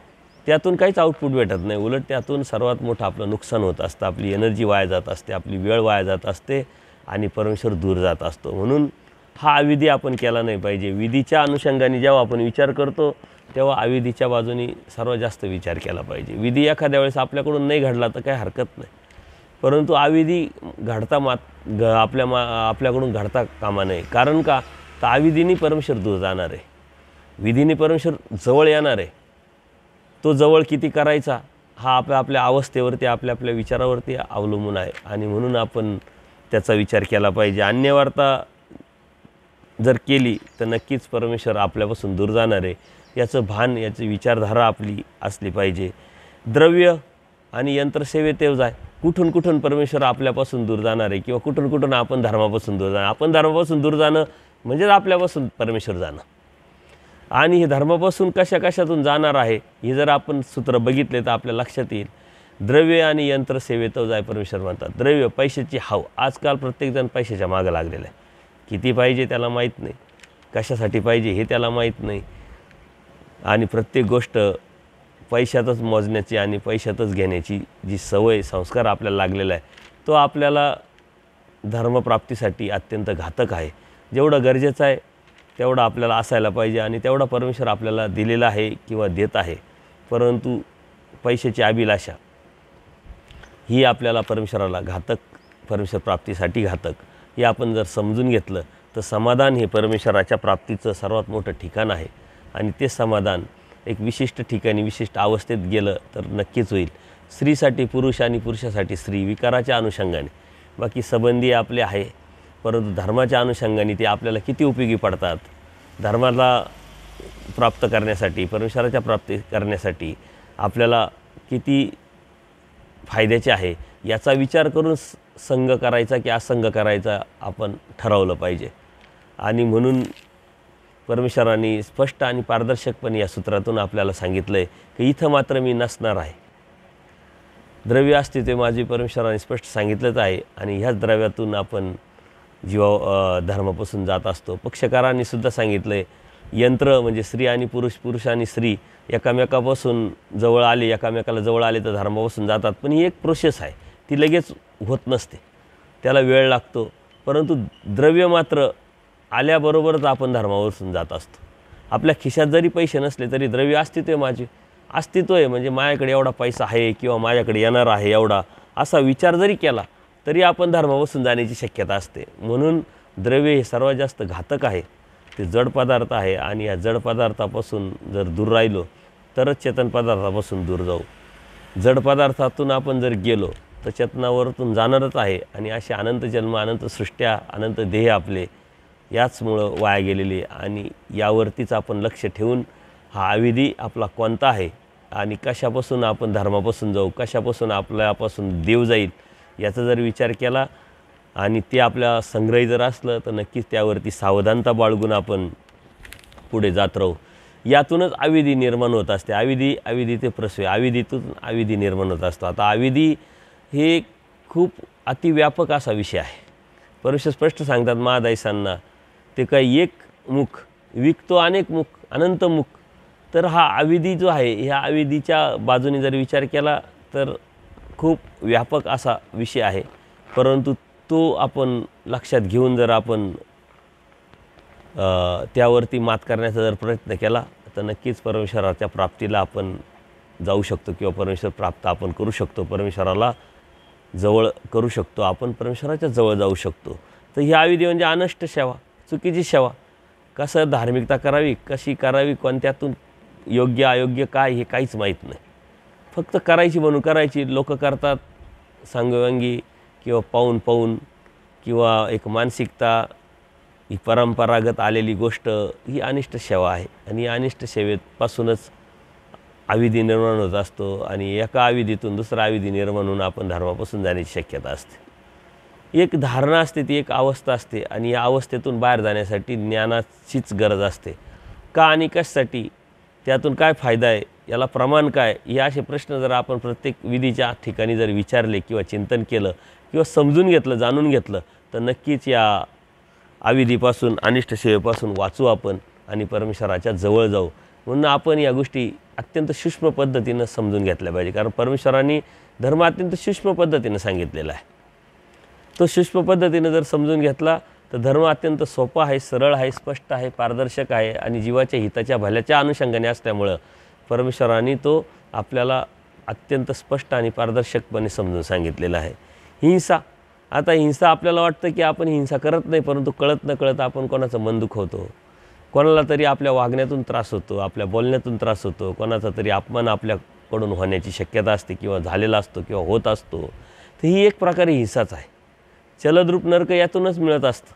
त्यातून काहीच आउटपुट भेटत नाही. उलट त्यातून सर्वात मोठं आपलं नुकसान होत असतं. आपली एनर्जी वाया जात असते, आपली वेळ वाया जात असते आणि परमेश्वर दूर जात असतो. म्हणून हा अविधी आपण केला नाही पाहिजे. विधीच्या अनुषंगाने जेव्हा आपण विचार करतो तेव्हा अविधीच्या बाजूने सर्वात जास्त विचार केला पाहिजे. विधी एखाद्या वेळेस आपल्याकडून नाही घडला तर काही हरकत नाही, परंतु अविधी घडता आपल्याकडून घडता कामा नये. कारण का तर अविधीने परमेश्वर दूर जाणार आहे, विधीने परमेश्वर जवळ येणार आहे. तो जवळ किती करायचा हा आपल्या अवस्थेवरती, आपल्या विचारावरती अवलंबून आहे. आणि म्हणून आपण त्याचा विचार केला पाहिजे. अन्यवार्ता जर केली तर नक्कीच परमेश्वर आपल्यापासून दूर जाणार आहे याचं भान, याची विचारधारा आपली असली पाहिजे. द्रव्य आणि यंत्रसेवेत जाय कुठून कुठून परमेश्वर आपल्यापासून दूर जाणार आहे किंवा कुठून कुठून आपण धर्मापासून दूर जाणार. आपण धर्मापासून दूर जाणं म्हणजेच आपल्यापासून परमेश्वर जाणं. आणि हे धर्मापासून कशातून जाणार आहे हे जर आपण सूत्र बघितले तर आपल्या लक्षात येईल. द्रव्य आणि यंत्रसेवेत जाय परमेश्वर म्हणतात. द्रव्य, पैशाची हाव. आजकाल प्रत्येकजण पैशाच्या मागं लागलेला आहे. किती पाहिजे त्याला माहीत नाही, कशासाठी पाहिजे हे त्याला माहीत नाही. आणि प्रत्येक गोष्ट पैशातच मोजण्याची आणि पैशातच घेण्याची जी सवय, संस्कार आपल्याला लागलेला आहे तो आपल्याला धर्मप्राप्तीसाठी अत्यंत घातक आहे. जेवढं गरजेचं आहे तेवढं आपल्याला असायला पाहिजे आणि तेवढा परमेश्वर आपल्याला दिलेला आहे किंवा देत आहे. परंतु पैशाची अभिलाषा ही आपल्याला परमेश्वराला घातक, परमेश्वर प्राप्तीसाठी घातक. हे आपण जर समजून घेतलं तर समाधान हे परमेश्वराच्या प्राप्तीचं सर्वात मोठं ठिकाण आहे. आणि ते समाधान एक विशिष्ट ठिकाणी, विशिष्ट अवस्थेत गेलं तर नक्कीच होईल. स्त्रीसाठी पुरुष आणि पुरुषासाठी स्त्री विकाराच्या अनुषंगाने बाकी संबंधी आपले आहे, परंतु धर्माच्या अनुषंगाने ते आपल्याला किती उपयोगी पडतात, धर्माला प्राप्त करण्यासाठी, परमेश्वराच्या प्राप्ती करण्यासाठी आपल्याला किती फायद्याचे आहे याचा विचार करून संघ करायचा की असंग करायचा आपण ठरवलं पाहिजे. आणि म्हणून परमेश्वराने स्पष्ट आणि पारदर्शकपणे या सूत्रातून आपल्याला सांगितलं आहे की इथं मात्र मी नसणार आहे. द्रव्य अस्तित्व माझे परमेश्वराने स्पष्ट सांगितलंच आहे आणि ह्याच द्रव्यातून आपण धर्मापासून जात असतो. पक्षकारांनी सुद्धा सांगितलं आहे यंत्र म्हणजे स्त्री आणि पुरुष, पुरुष आणि स्त्री एकामेकापासून जवळ आले, एकामेकाला जवळ आले तर धर्मापासून जातात. पण ही एक प्रोसेस आहे, ती लगेच होत नसते, त्याला वेळ लागतो. परंतु द्रव्य मात्र आल्याबरोबरच आपण धर्मापासून जात असतो. आपल्या खिशात जरी पैसे नसले तरी द्रव्य अस्तित्व माझे अस्तित्व आहे, म्हणजे माझ्याकडे एवढा पैसा आहे किंवा माझ्याकडे येणार आहे एवढा, असा विचार जरी केला तरी आपण धर्मापासून जाण्याची शक्यता असते. म्हणून द्रव्य हे सर्वात जास्त घातक आहे, ते जड पदार्थ आहे. आणि या जड पदार्थापासून जर दूर राहिलो तरच चेतन पदार्थापासून दूर जाऊ. जड पदार्थातून आपण जर गेलो तर चेतनावरतून जाणारच आहे. आणि असे अनंत जन्म, अनंत सृष्ट्या, अनंत देह आपले याचमुळं वाया गेलेले. आणि यावरतीच आपण लक्ष ठेवून हा अविधी आपला कोणता आहे आणि कशापासून आपण धर्मापासून जाऊ, कशापासून आपल्यापासून देव जाईल याचा जर विचार केला आणि ते आपल्या संग्रही जर असलं तर नक्कीच त्यावरती सावधानता बाळगून आपण पुढे जात राहू. यातूनच अविधी निर्माण होत असते. अविधी ते प्रसवे, अविधीतून अविधी निर्माण होत असतो. आता अविधी हे खूप अतिव्यापक असा विषय आहे. परमेश्वर स्पष्ट सांगतात महादायसांना, ते काही एक मुख विकतो अनेक मुख, अनंत मुख. तर हा अविधी जो आहे, ह्या अविधीच्या बाजूने जर विचार केला तर खूप व्यापक असा विषय आहे. परंतु तो आपण लक्षात घेऊन जर आपण त्यावरती मात करण्याचा जर प्रयत्न केला तर नक्कीच परमेश्वराच्या प्राप्तीला आपण जाऊ शकतो किंवा परमेश्वर प्राप्त आपण करू शकतो, परमेश्वराला जवळ करू शकतो, आपण परमेश्वराच्या जवळ जाऊ शकतो. तर ही अविधी म्हणजे अनष्ट सेवा, चुकीची सेवा. कसं धार्मिकता करावी, कशी करावी, कोणत्यातून योग्य अयोग्य काय हे काहीच माहीत नाही. फक्त करायची म्हणून करायची. लोक करतात सांगोवांगी किंवा पाहून पाहून किंवा एक मानसिकता, ही परंपरागत आलेली गोष्ट, ही अनिष्ट सेवा आहे. आणि या अनिष्ट सेवेपासूनच अविधी निर्माण होत असतो आणि एका अविधीतून दुसरा अविधी निर्माण होऊन आपण धर्मापासून जाण्याची शक्यता असते. एक धारणा असते, ती एक अवस्था असते आणि या अवस्थेतून बाहेर जाण्यासाठी ज्ञानाचीच गरज असते. का आणि कशासाठी, त्यातून काय फायदा आहे, याला प्रमाण काय, हे असे प्रश्न जर आपण प्रत्येक विधीच्या ठिकाणी जर विचारले किंवा चिंतन केलं किंवा समजून घेतलं, जाणून घेतलं, तर नक्कीच या अविधीपासून, अनिष्ट सेवेपासून वाचू आपण आणि परमेश्वराच्या जवळ जाऊ. म्हणून आपण या गोष्टी अत्यंत सूक्ष्म पद्धतीनं समजून घेतल्या पाहिजे. कारण परमेश्वरांनी धर्म अत्यंत सूक्ष्म पद्धतीनं सांगितलेला आहे. तो सूक्ष्म पद्धतीनं जर समजून घेतला तर धर्म अत्यंत सोपा आहे, सरळ आहे, स्पष्ट आहे, पारदर्शक आहे आणि जीवाच्या हिताच्या भल्याच्या अनुषंगाने असल्यामुळं परमेश्वरांनी तो आपल्याला अत्यंत स्पष्ट आणि पारदर्शकपणे समजून सांगितलेला आहे. हिंसा, आता हिंसा आपल्याला वाटतं की आपण हिंसा करत नाही, परंतु कळत न कळत आपण कोणाचं मन दुखवतो, कोणाला तरी आपल्या वागण्यातून त्रास होतो, आपल्या बोलण्यातून त्रास होतो, कोणाचा तरी अपमान आपल्याकडून होण्याची शक्यता असते किंवा झालेला असतो किंवा होत असतो. तर ही एक प्रकारे हिंसाच आहे. चलद्रूप नरक यातूनच मिळत असतं.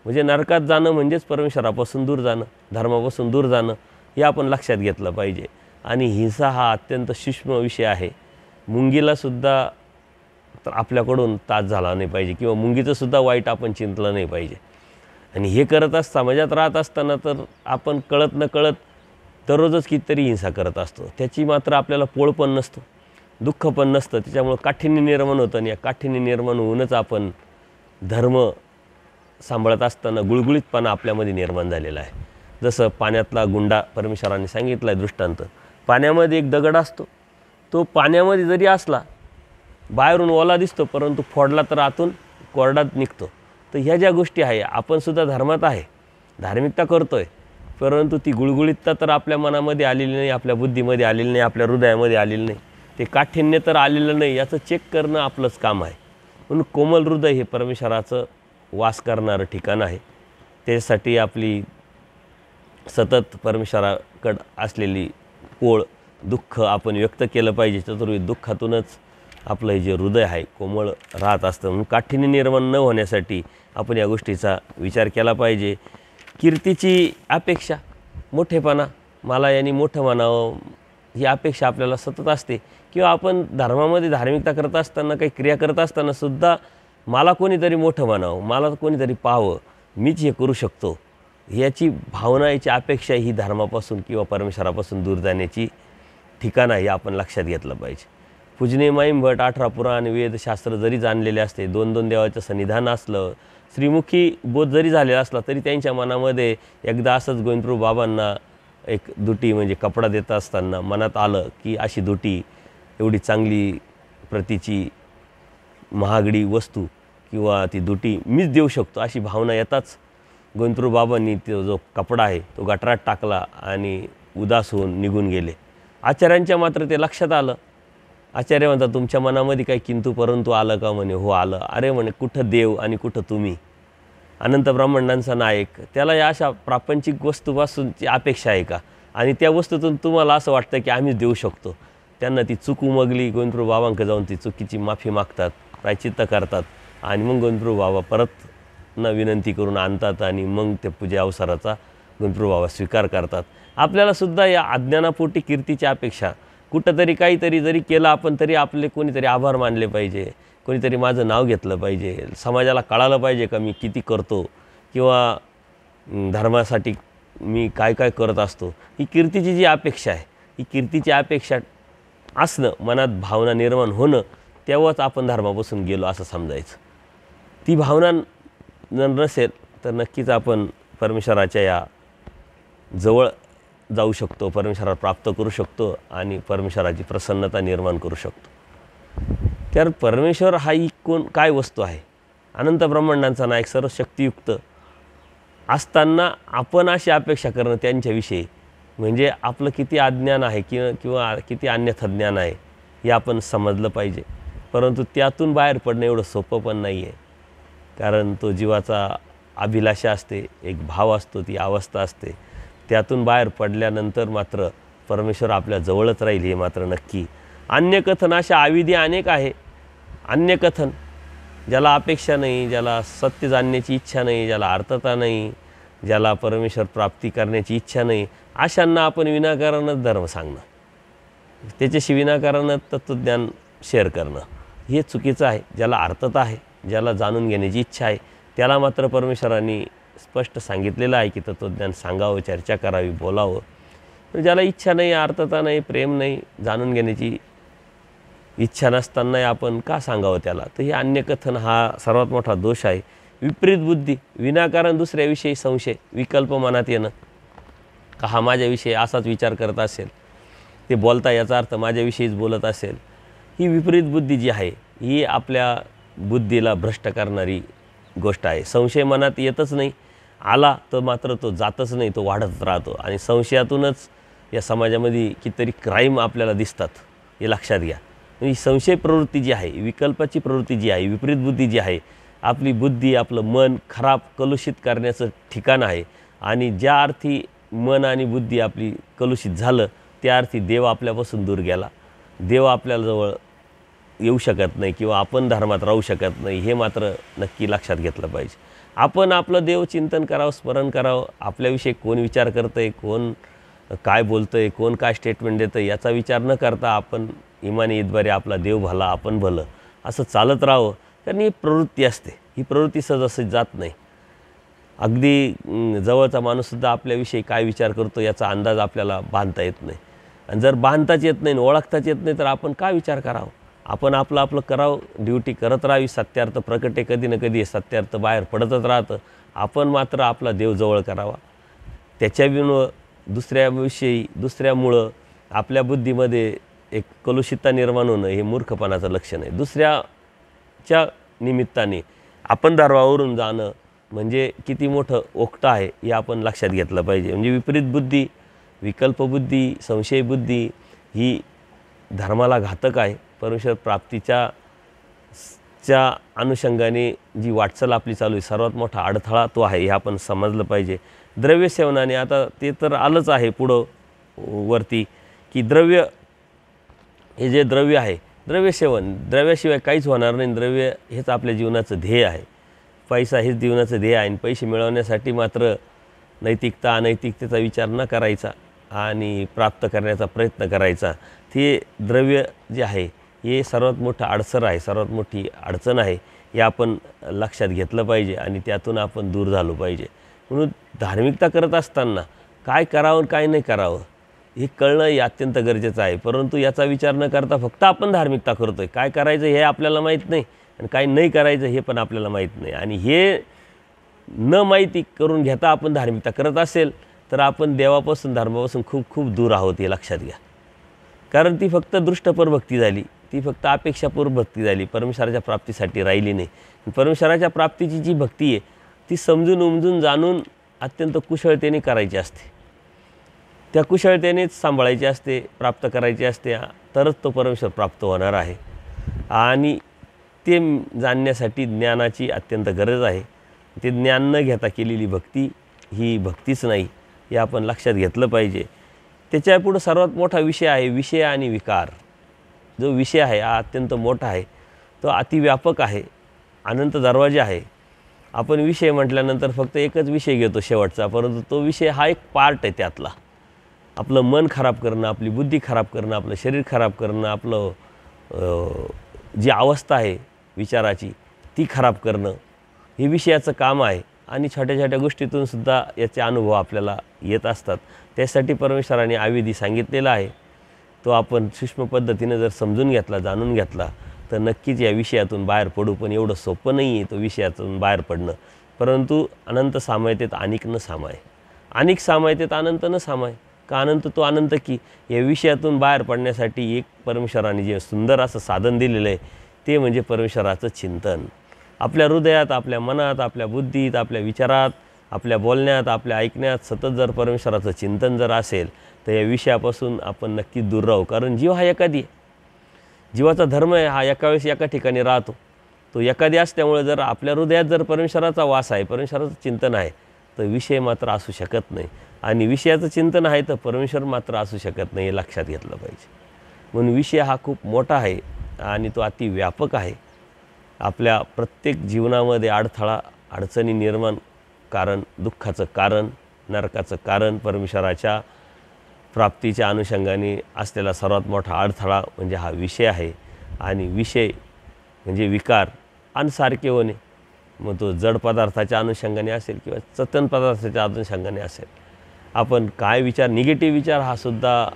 म्हणजे नरकात जाणं म्हणजेच परमेश्वरापासून दूर जाणं, धर्मापासून दूर जाणं, हे आपण लक्षात घेतलं पाहिजे. आणि हिंसा हा अत्यंत सूक्ष्म विषय आहे. मुंगीलासुद्धा तर आपल्याकडून त्रास झाला नाही पाहिजे किंवा मुंगीचंसुद्धा वाईट आपण चिंतलं नाही पाहिजे. आणि हे करत समाजात राहत असताना तर आपण कळत न कळत दररोजच कितीतरी हिंसा करत असतो. त्याची मात्र आपल्याला पोळ पण नसतो, दुःख पण नसतं. त्याच्यामुळं काठिण्य निर्माण होतं आणि या काठिण्य निर्माण होऊनच आपण धर्म सांभाळत असताना गुळगुळीतपणा आपल्यामध्ये निर्माण झालेला आहे. जसं पाण्यातला गुंडा परमेश्वरांनी सांगितलं आहे दृष्टांत. पाण्यामध्ये एक दगड असतो, तो पाण्यामध्ये जरी असला बाहेरून ओला दिसतो, परंतु फोडला तर आतून कोरडात निघतो. तर ह्या ज्या गोष्टी आहे, आपणसुद्धा धर्मात आहे, धार्मिकता करतो आहे, परंतु ती गुळगुळीतता तर आपल्या मनामध्ये आलेली नाही, आपल्या बुद्धीमध्ये आलेली नाही, आपल्या हृदयामध्ये आलेली नाही, ते काठिण्य तर आलेलं नाही. याचं चेक करणं आपलंच काम आहे. म्हणून कोमल हृदय हे परमेश्वराचं वास करणारं ठिकाण आहे. त्यासाठी आपली सतत परमेश्वराकडं असलेली पोळ, दुःख आपण व्यक्त केलं पाहिजे. चतुर्विध दुःखातूनच आपलं हे जे हृदय आहे कोमळ राहत असतं. म्हणून काठिण्य निर्माण न होण्यासाठी आपण या गोष्टीचा विचार केला पाहिजे. कीर्तीची अपेक्षा, मोठेपणा, मला यांनी मोठं म्हणावं, ही अपेक्षा आपल्याला सतत असते. किंवा आपण धर्मामध्ये धार्मिकता करत असताना, काही क्रिया करत असताना सुद्धा मला कोणीतरी मोठं म्हणावं, मला कोणीतरी पाहावं, मीच हे करू शकतो, याची भावना, याची अपेक्षा ही धर्मापासून किंवा परमेश्वरापासून दूर जाण्याची ठिकाण आहे. हे आपण लक्षात घेतलं पाहिजे. पूजनीय माईम भट 18 पुराण वेदशास्त्र जरी जाणलेले असते, 2-2 देवाचं सन्निधान असलं, श्रीमुखी बोध जरी झालेला असला, तरी त्यांच्या मनामध्ये एकदा असंच गोविंदप्रभू बाबांना एक दुटी म्हणजे कपडा देत असताना मनात आलं की अशी दुटी, एवढी चांगली प्रतीची महागडी वस्तू किंवा ती दुटी मीच देऊ शकतो, अशी भावना येताच गोविंदप्रभू बाबांनी तो जो कपडा आहे तो गटारात टाकला आणि उदास होऊन निघून गेले. आचार्यांच्या मात्र ते लक्षात आलं. आचार्य म्हणतात, तुमच्या मनामध्ये काही किंतु परंतु आलं का? म्हणे हो आलं. अरे म्हणे, कुठं देव आणि कुठं तुम्ही? अनंत ब्रह्मांडांचा नायक, त्याला या अशा प्रापंचिक वस्तूपासूनची अपेक्षा आहे का? आणि त्या वस्तूतून तुम्हाला असं वाटतं की आम्हीच देऊ शकतो. त्यांना ती चूक उमगली. गोविंदप्रभू बाबांकडे जाऊन ती चुकीची माफी मागतात, प्रायश्चित्त करतात आणि मग गोविंदप्रभू बाबा परत विनंती करून आणतात आणि मग ते पूजे अवसराचा गोविंदप्रभू बाबा स्वीकार करतात. आपल्यालासुद्धा या अज्ञानापोटी कीर्तीची अपेक्षा, कुठंतरी काहीतरी जरी केलं आपण तरी आपले कोणीतरी आभार मानले पाहिजे, कोणीतरी माझं नाव घेतलं पाहिजे, समाजाला कळालं पाहिजे का मी किती करतो किंवा धर्मासाठी मी काय काय करत असतो. ही कीर्तीची जी अपेक्षा आहे, ही कीर्तीची अपेक्षा असणं, मनात भावना निर्माण होणं, तेव्हाच आपण धर्मापासून गेलो असं समजायचं. ती भावना जर नसेल तर नक्कीच आपण परमेश्वराच्या या जवळ जाऊ शकतो, परमेश्वराला प्राप्त करू शकतो आणि परमेश्वराची प्रसन्नता निर्माण करू शकतो. तर परमेश्वर हा ही काय वस्तू आहे? अनंत ब्रह्मांडांचा नायक, सर्व शक्तियुक्त असताना आपण अशी अपेक्षा करणं त्यांच्याविषयी म्हणजे आपलं किती अज्ञान आहे किंवा किती अन्यथा ज्ञान आहे हे आपण समजलं पाहिजे. परंतु त्यातून बाहेर पडणं एवढं सोपं पण नाही आहे. कारण तो जीवाचा अभिलाषा असते, एक भाव असतो, ती अवस्था असते. त्यातून बाहेर पडल्यानंतर मात्र परमेश्वर आपल्या जवळच राहील हे मात्र नक्की. अन्यकथन अशा अविधी अनेक आहे. अन्यकथन ज्याला अपेक्षा नाही, ज्याला सत्य जाणण्याची इच्छा नाही, ज्याला अर्थता नाही, ज्याला परमेश्वर प्राप्ती करण्याची इच्छा नाही, अशांना आपण विनाकारणच धर्म सांगणं, त्याच्याशी विनाकारणच तत्त्वज्ञान शेअर करणं हे चुकीचं आहे. ज्याला अर्थता आहे, ज्याला जाणून घेण्याची इच्छा आहे, त्याला मात्र परमेश्वरांनी स्पष्ट सांगितलेलं आहे की तत्त्वज्ञान सांगावं, चर्चा करावी, बोलावं. ज्याला इच्छा नाही, अर्थता नाही, प्रेम नाही, जाणून घेण्याची इच्छा नसतानाही आपण का सांगावं त्याला? तर हे अन्यकथन हा सर्वात मोठा दोष आहे. विपरीत बुद्धी, विनाकारण दुसऱ्याविषयी संशय, विकल्प मनात येणं, का हा माझ्याविषयी असाच विचार करत असेल, ते बोलता याचा अर्थ माझ्याविषयीच बोलत असेल. ही विपरीत बुद्धी जी आहे ही आपल्या बुद्धीला भ्रष्ट करणारी गोष्ट आहे. संशय मनात येतच नाही, आला तर मात्र तो जातच नाही, तो वाढत राहतो. आणि संशयातूनच या समाजामध्ये कितीतरी क्राईम आपल्याला दिसतात, हे लक्षात घ्या. ही संशय प्रवृत्ती जी आहे, विकल्पाची प्रवृत्ती जी आहे, विपरीत बुद्धी जी आहे, आपली बुद्धी, आपलं मन खराब कलुषित करण्याचं ठिकाण आहे. आणि ज्या अर्थी मन आणि बुद्धी आपली कलुषित झालं, त्या अर्थी देव आपल्यापासून दूर गेला, देव आपल्याजवळ येऊ शकत नाही किंवा आपण धर्मात राहू शकत नाही, हे मात्र नक्की लक्षात घेतलं पाहिजे. आपण आपलं देवचिंतन करावं, स्मरण करावं. आपल्याविषयी कोण विचार करतं आहे, कोण काय बोलतं आहे, कोण काय स्टेटमेंट देतं आहे, याचा विचार न करता आपण इमानी इतबारे आपला देव भला, आपण भलं असं चालत राहावं. कारण ही प्रवृत्ती असते, ही प्रवृत्ती सहजासहजी जात नाही. अगदी जवळचा माणूससुद्धा आपल्याविषयी काय विचार करतो याचा अंदाज आपल्याला बांधता येत नाही. आणि जर बांधताच येत नाही, ओळखताच येत नाही, तर आपण काय विचार करावं? आपण आपलं करावं, ड्युटी करत राहावी. सत्यार्थ प्रकट आहे, कधी ना कधी सत्यार्थ बाहेर पडतच राहतं. आपण मात्र आपला देव जवळ करावा. त्याच्याविण दुसऱ्याविषयी, दुसऱ्यामुळं आपल्या बुद्धीमध्ये एक कलुषितता निर्माण होणं हे मूर्खपणाचं लक्षण आहे. दुसऱ्याच्या निमित्ताने आपण धर्मावरून जाणं म्हणजे किती मोठं ओकटं आहे हे आपण लक्षात घेतलं पाहिजे. म्हणजे विपरीत बुद्धी, विकल्पबुद्धी, संशयबुद्धी ही धर्माला घातक आहे. परमेश्वर प्राप्तीच्या अनुषंगाने जी वाटचाल आपली चालू आहे, सर्वात मोठा अडथळा तो आहे, हे आपण समजलं पाहिजे. द्रव्य सेवनाने, आता ते तर आलंच आहे पुढं वरती, की द्रव्य हे जे द्रव्य आहे, द्रव्य सेवन, द्रव्याशिवाय काहीच होणार नाही. द्रव्य हेच आपल्या जीवनाचं ध्येय आहे, पैसा हेच जीवनाचं ध्येय आहे. आणि पैसे मिळवण्यासाठी मात्र नैतिकता अनैतिकतेचा विचार न करायचा आणि प्राप्त करण्याचा प्रयत्न करायचा. ते द्रव्य जे आहे हे सर्वात मोठं अडसर आहे, सर्वात मोठी अडचण आहे, हे आपण लक्षात घेतलं पाहिजे आणि त्यातून आपण दूर झालो पाहिजे. म्हणून धार्मिकता करत असताना काय करावं काय नाही करावं हे कळणं हे अत्यंत गरजेचं आहे. परंतु याचा विचार न करता फक्त आपण धार्मिकता करतो आहे, काय करायचं हे आपल्याला माहीत नाही आणि काय नाही करायचं हे पण आपल्याला माहीत नाही. आणि हे न माहिती करून घेता आपण धार्मिकता करत असेल तर आपण देवापासून, धर्मापासून खूप खूप दूर आहोत, हे लक्षात घ्या. कारण ती फक्त दृष्टपर भक्ती झाली, ती फक्त अपेक्षापूर्व भक्ती झाली, परमेश्वराच्या प्राप्तीसाठी राहिली नाही. परमेश्वराच्या प्राप्तीची जी भक्ती आहे ती समजून उमजून जाणून अत्यंत कुशळतेने करायची असते, त्या कुशळतेनेच सांभाळायची असते, प्राप्त करायची असते, तरच तो परमेश्वर प्राप्त होणार आहे. आणि ते जाणण्यासाठी ज्ञानाची अत्यंत गरज आहे. ते ज्ञान न घेता केलेली भक्ती ही भक्तीच नाही, हे आपण लक्षात घेतलं पाहिजे. त्याच्यापुढं सर्वात मोठा विषय आहे विषय आणि विकार. जो विषय आहे हा अत्यंत मोठा आहे, तो अतिव्यापक आहे, अनंत दरवाजे आहे. आपण विषय म्हटल्यानंतर फक्त एकच विषय घेतो शेवटचा, परंतु तो विषय हा एक पार्ट आहे त्यातला. आपलं मन खराब करणं, आपली बुद्धी खराब करणं, आपलं शरीर खराब करणं, आपलं जी अवस्था आहे विचाराची ती खराब करणं हे विषयाचं काम आहे. आणि छोट्या छोट्या गोष्टीतून सुद्धा याचे अनुभव आपल्याला येत असतात. त्यासाठी परमेश्वराने अविधी सांगितलेला आहे. तो आपण सूक्ष्म पद्धतीने जर समजून घेतला, जाणून घेतला तर नक्कीच या विषयातून बाहेर पडू. पण एवढं सोपं नाही आहे तो विषयातून बाहेर पडणं. परंतु अनंत सामायतेत अनिक न सामाय, अनिक सामायतेत अनंत न सामाय. का अनंत तो अनंत की या विषयातून बाहेर पडण्यासाठी एक परमेश्वराने जे सुंदर असं साधन दिलेलं आहे ते म्हणजे परमेश्वराचं चिंतन. आपल्या हृदयात, आपल्या मनात, आपल्या बुद्धीत, आपल्या विचारात, आपल्या बोलण्यात, आपल्या ऐकण्यात सतत जर परमेश्वराचं चिंतन जर असेल तर या विषयापासून आपण नक्कीच दूर राहू. कारण जीव हा एकादी आहे, जीवाचा धर्म आहे हा एका वेळेस एका ठिकाणी राहतो. तो एकादी असल्यामुळे जर आपल्या हृदयात जर परमेश्वराचा वास आहे, परमेश्वराचं चिंतन आहे, तर विषय मात्र असू शकत नाही. आणि विषयाचं चिंतन आहे तर परमेश्वर मात्र असू शकत नाही, हे लक्षात घेतलं पाहिजे. म्हणून विषय हा खूप मोठा आहे आणि तो अति व्यापक आहे. आपल्या प्रत्येक जीवनामध्ये अडथळा, अडचणी निर्माण कारण, दुःखाचं कारण, नरकाचं कारण, परमेश्वराच्या प्राप्तीच्या अनुषंगाने असलेला सर्वात मोठा अडथळा म्हणजे हा विषय आहे. आणि विषय म्हणजे विकार अनसारखे होणे, मग तो जड पदार्थाच्या अनुषंगाने असेल किंवा चेतन पदार्थाच्या अनुषंगाने असेल. आपण काय विचार, निगेटिव्ह विचार हा सुद्धा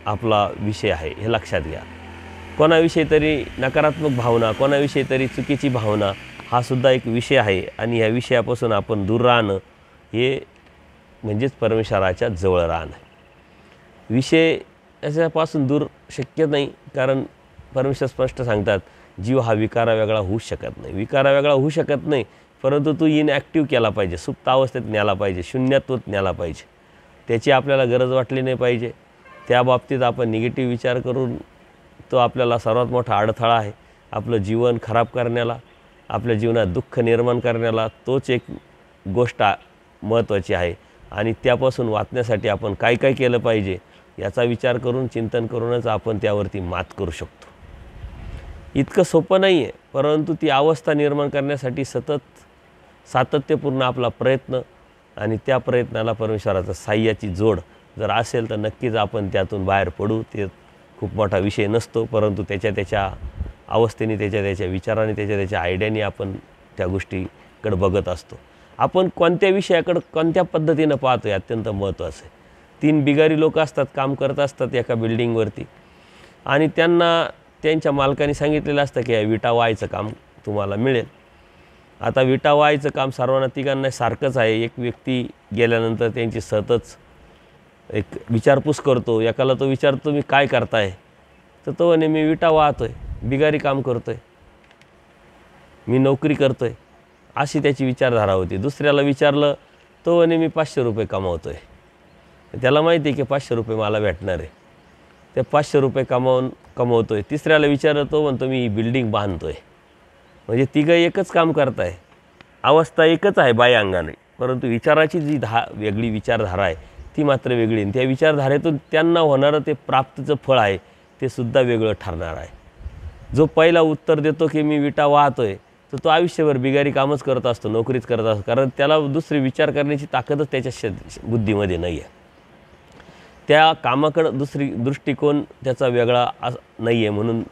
आपला विषय आहे हे लक्षात घ्या. कोणाविषयी तरी नकारात्मक भावना, कोणाविषयी तरी चुकीची भावना हा सुद्धा एक विषय आहे. आणि ह्या विषयापासून आपण दूर राहणं हे म्हणजेच परमेश्वराच्या जवळ राहणं. विषय याच्यापासून दूर शक्य नाही, कारण परमेश्वर स्पष्ट सांगतात जीव हा विकारा वेगळा होऊ शकत नाही. विकारा वेगळा होऊ शकत नाही, परंतु तो इनॲक्टिव्ह केला पाहिजे, सुप्त अवस्थेत न्याला पाहिजे, शून्यत्वात न्याला पाहिजे. त्याची आपल्याला गरज वाटली नाही पाहिजे. त्या बाबतीत आपण निगेटिव्ह विचार करून तो आपल्याला सर्वात मोठा अडथळा आहे. आपलं जीवन खराब करण्याला, आपल्या जीवनात दुःख निर्माण करण्याला तोच एक गोष्ट महत्त्वाची आहे. आणि त्यापासून वाचण्यासाठी आपण काय काय केलं पाहिजे याचा विचार करून, चिंतन करूनच आपण त्यावरती मात करू शकतो. इतकं सोपं नाही आहे, परंतु ती अवस्था निर्माण करण्यासाठी सातत्यपूर्ण आपला प्रयत्न आणि त्या प्रयत्नाला परमेश्वराचं साह्याची जोड जर असेल तर नक्कीच आपण त्यातून बाहेर पडू. ते खूप मोठा विषय नसतो, परंतु त्याच्या अवस्थेने, त्याच्या विचाराने, त्याच्या आयडियाने आपण त्या गोष्टीकडे बघत असतो. आपण कोणत्या विषयाकडे कोणत्या पद्धतीनं पाहतो हे अत्यंत महत्त्वाचं आहे. 3 बिगारी लोक असतात, काम करत असतात एका बिल्डिंगवरती, आणि त्यांना त्यांच्या मालकाने सांगितलेलं असतं की विटा वाहायचं काम तुम्हाला मिळेल. आता विटा वाहायचं काम सर्वांना तिघांना सारखंच आहे. एक व्यक्ती गेल्यानंतर त्यांची सतत एक विचारपूस करतो. एकाला तो विचारतो मी काय करताय, तर तो म्हणे मी विटा वाहतोय, बिगारी काम करतोय, मी नोकरी करतोय, अशी त्याची विचारधारा होती. दुसऱ्याला विचारलं, तो म्हणे मी 500 रुपये कमावतोय. त्याला माहिती आहे की 500 रुपये मला भेटणार आहे, ते 500 रुपये कमवतोय. तिसऱ्याला विचारलं, तो म्हणतो मी बिल्डिंग बांधतोय. म्हणजे तिघं एकच काम करताय, अवस्था एकच आहे बाह्य अंगाने, परंतु विचाराची जी वेगळी विचारधारा आहे ती मात्र वेगळी. आणि त्या विचारधारेतून त्यांना होणारं ते प्राप्तीचं फळ आहे ते सुद्धा वेगळं ठरणार आहे. जो पहिला उत्तर देतो की मी विटा वाहतोय, तर तो आयुष्यभर बिगारी कामच करत असतो, नोकरीच करत असतो, कारण त्याला दुसरी विचार करण्याची ताकदच त्याच्या बुद्धीमध्ये नाही आहे. त्या कामाकडं दुसरी दृष्टिकोन त्याचा वेगळा नाही आहे. म्हणून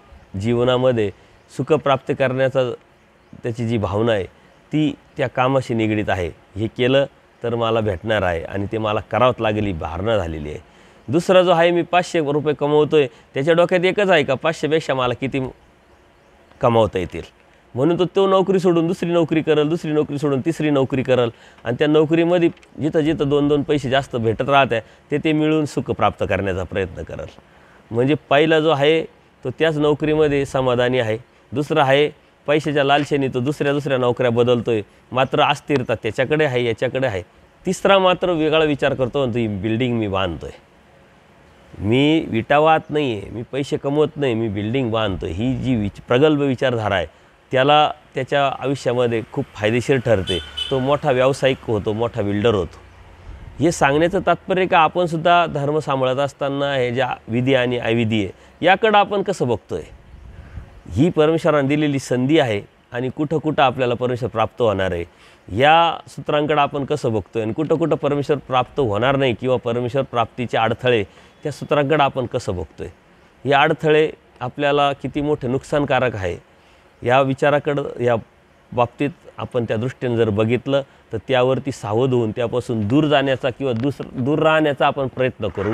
जीवनामध्ये सुख प्राप्त करण्याचा त्याची जी भावना आहे ती त्या कामाशी निगडीत आहे. हे केलं तर मला भेटणार आहे आणि ते मला करावंच लागेल ही भावना झालेली आहे. दुसरा जो आहे मी 500 रुपये कमवतोय, त्याच्या डोक्यात एकच आहे का 500पेक्षा मला किती कमावता येतील, म्हणून तो नोकरी सोडून दुसरी नोकरी करेल, दुसरी नोकरी सोडून तिसरी नोकरी करेल, आणि त्या नोकरीमध्ये जिथं 2-2 पैसे जास्त भेटत राहत आहे ते मिळून सुख प्राप्त करण्याचा प्रयत्न करेल. म्हणजे पहिला जो आहे तो त्याच नोकरीमध्ये समाधानी आहे. दुसरा आहे पैशाच्या लालसेने तो दुसऱ्या नोकऱ्या बदलतोय, मात्र अस्थिरता त्याच्याकडे आहे, याच्याकडे आहे. तिसरा मात्र वेगळा विचार करतो, म्हणतो ही बिल्डिंग मी बांधतोय, मी विटा वाहत नाही आहे, मी पैसे कमवत नाही, मी बिल्डिंग बांधतोय. ही जी प्रगल्भ विचारधारा आहे त्याला त्याच्या आयुष्यामध्ये खूप फायदेशीर ठरते. तो मोठा व्यावसायिक होतो, मोठा बिल्डर होतो. हे सांगण्याचं तात्पर्य का आपण सुद्धा धर्म सांभाळत असताना हे ज्या विधी आणि अविधी आहे याकडं आपण कसं बघतोय. ही परमेश्वराने दिलेली संधी आहे आणि कुठं आपल्याला परमेश्वर प्राप्त होणार आहे या सूत्रांकडे आपण कसं बघतोय, आणि कुठं परमेश्वर प्राप्त होणार नाही किंवा परमेश्वर प्राप्तीचे अडथळे त्या सूत्रांकडे आपण कसं बघतोय. हे अडथळे आपल्याला किती मोठे नुकसानकारक आहे या विचाराकडं, या बाबतीत आपण त्या दृष्टीने जर बघितलं तर त्यावरती सावध होऊन त्यापासून दूर जाण्याचा किंवा दूर राहण्याचा आपण प्रयत्न करू.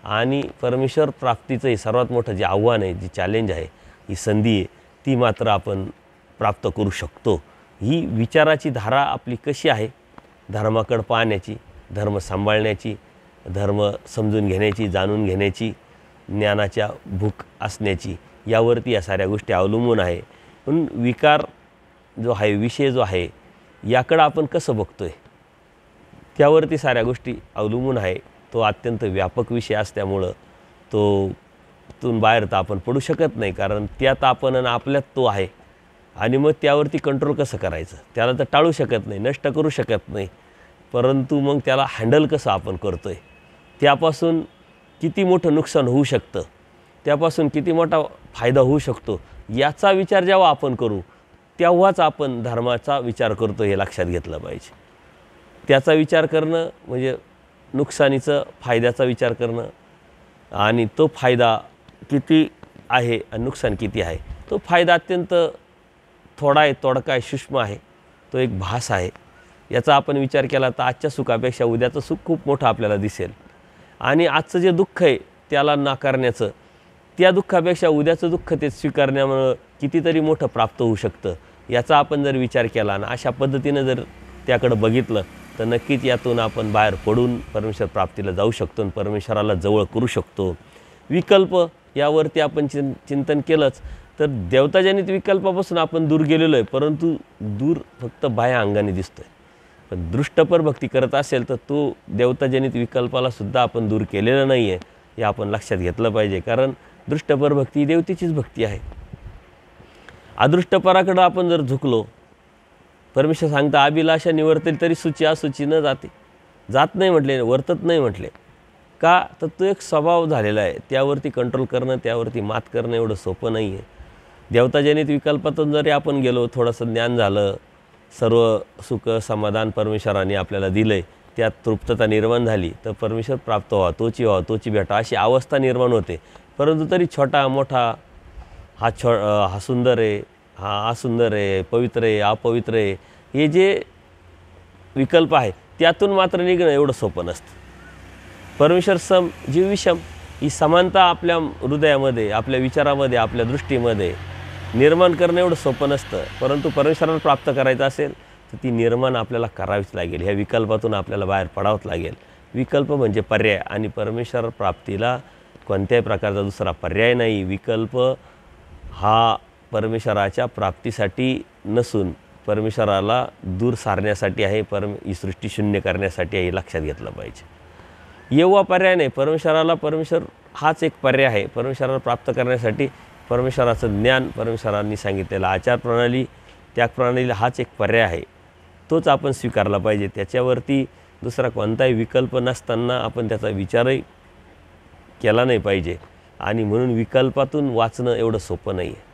आणि परमेश्वर प्राप्तीचं हे सर्वात मोठं जे आव्हान आहे, जी चॅलेंज आहे, ही संधी आहे, ती मात्र आपण प्राप्त करू शकतो. ही विचाराची धारा आपली कशी आहे, धर्माकडे पाहण्याची, धर्म सांभाळण्याची, धर्म समजून घेण्याची, जाणून घेण्याची, ज्ञानाच्या भूक असण्याची, यावरती या साऱ्या गोष्टी अवलंबून आहे. पण विकार जो आहे, विषय जो आहे, याकडं आपण कसं बघतोय त्यावरती साऱ्या गोष्टी अवलंबून आहे. तो अत्यंत व्यापक विषय असल्यामुळं तून बाहेर तर आपण पडू शकत नाही, कारण त्यात आपण आणि आपल्यात तो आहे. आणि मग त्यावरती कंट्रोल कसं करायचं, त्याला तर टाळू शकत नाही, नष्ट करू शकत नाही, परंतु मग त्याला हँडल कसं आपण करतो आहे, त्यापासून किती मोठं नुकसान होऊ शकतं त्यापासून किती मोठा फायदा होऊ शकतो याचा विचार जेव्हा आपण करू तेव्हाच आपण धर्माचा विचार करतो हे लक्षात घेतलं पाहिजे. त्याचा विचार करणं म्हणजे नुकसानीचं फायद्याचा विचार करणं आणि तो फायदा किती आहे आणि नुकसान किती आहे. तो फायदा अत्यंत थोडा आहे, तोडका आहे, सूक्ष्म आहे, तो एक भास आहे. याचा आपण विचार केला तर आजच्या सुखापेक्षा उद्याचं सुख खूप मोठं आपल्याला दिसेल आणि आजचं जे दुःख आहे त्याला नाकारण्याचं, त्या दुःखापेक्षा उद्याचं दुःख ते स्वीकारण्यामुळं कितीतरी मोठं प्राप्त होऊ शकतं याचा आपण जर विचार केला आणि अशा पद्धतीनं जर त्याकडं बघितलं तर नक्कीच यातून आपण बाहेर पडून परमेश्वर प्राप्तीला जाऊ शकतो आणि परमेश्वराला जवळ करू शकतो. विकल्प यावरती आपण चिंतन केलंच तर देवताजनित विकल्पापासून आपण दूर गेलेलो आहे, परंतु दूर फक्त बाह्य अंगाने दिसतोय. पण दृष्टपर भक्ती करत असेल तर तो देवताजनित विकल्पाला सुद्धा आपण दूर केलेलं नाही आहे हे आपण लक्षात घेतलं पाहिजे. कारण दृष्टपर भक्ती ही देवतेचीच भक्ती आहे. अदृष्टपराकडं आपण जर झुकलो, परमेश्वर सांगता अभिलाषा निवर्तेल तरी सूची असूची न जाते, जात नाही म्हटले, वर्तत नाही म्हटले. का तर तो एक स्वभाव झालेला आहे, त्यावरती कंट्रोल करणं, त्यावरती मात करणं एवढं सोपं नाही आहे. देवताजनित विकल्पातून जरी आपण गेलो, थोडंसं ज्ञान झालं, सर्व सुख समाधान परमेश्वराने आपल्याला दिलं आहे, त्यात तृप्तता निर्माण झाली तर परमेश्वर प्राप्त व्हावा, तोची भेटा अशी अवस्था निर्माण होते. परंतु तरी छोटा मोठा हा सुंदर आहे, हा असुंदर आहे, पवित्र आहे, अपवित्र आहे, हे जे विकल्प आहे त्यातून मात्र निघणं एवढं सोपं नसतं. परमेश्वर सम जीव विषम ही समानता आपल्या हृदयामध्ये, आपल्या विचारामध्ये, आपल्या दृष्टीमध्ये निर्माण करणं एवढं सोपं नसतं. परंतु परमेश्वराला प्राप्त करायचं असेल तर ती निर्माण आपल्याला करावीच लागेल. ह्या विकल्पातून आपल्याला बाहेर पडावंच लागेल. विकल्प म्हणजे पर्याय आणि परमेश्वर प्राप्तीला कोणत्याही प्रकारचा दुसरा पर्याय नाही. विकल्प हा परमेश्वराच्या प्राप्तीसाठी नसून परमेश्वराला दूर सारण्यासाठी आहे, ही सृष्टी शून्य करण्यासाठी आहे, हे लक्षात घेतलं पाहिजे. येव्हा पर्याय नाही. परमेश्वर हाच एक पर्याय आहे. परमेश्वराला प्राप्त करण्यासाठी परमेश्वराचं ज्ञान, परमेश्वरांनी सांगितलेलं आचारप्रणाली, त्यागप्रणालीला हाच एक पर्याय आहे. तोच आपण स्वीकारला पाहिजे. त्याच्यावरती दुसरा कोणताही विकल्प नसताना आपण त्याचा विचारही केला नाही पाहिजे. आणि म्हणून विकल्पातून वाचणं एवढं सोपं नाही आहे,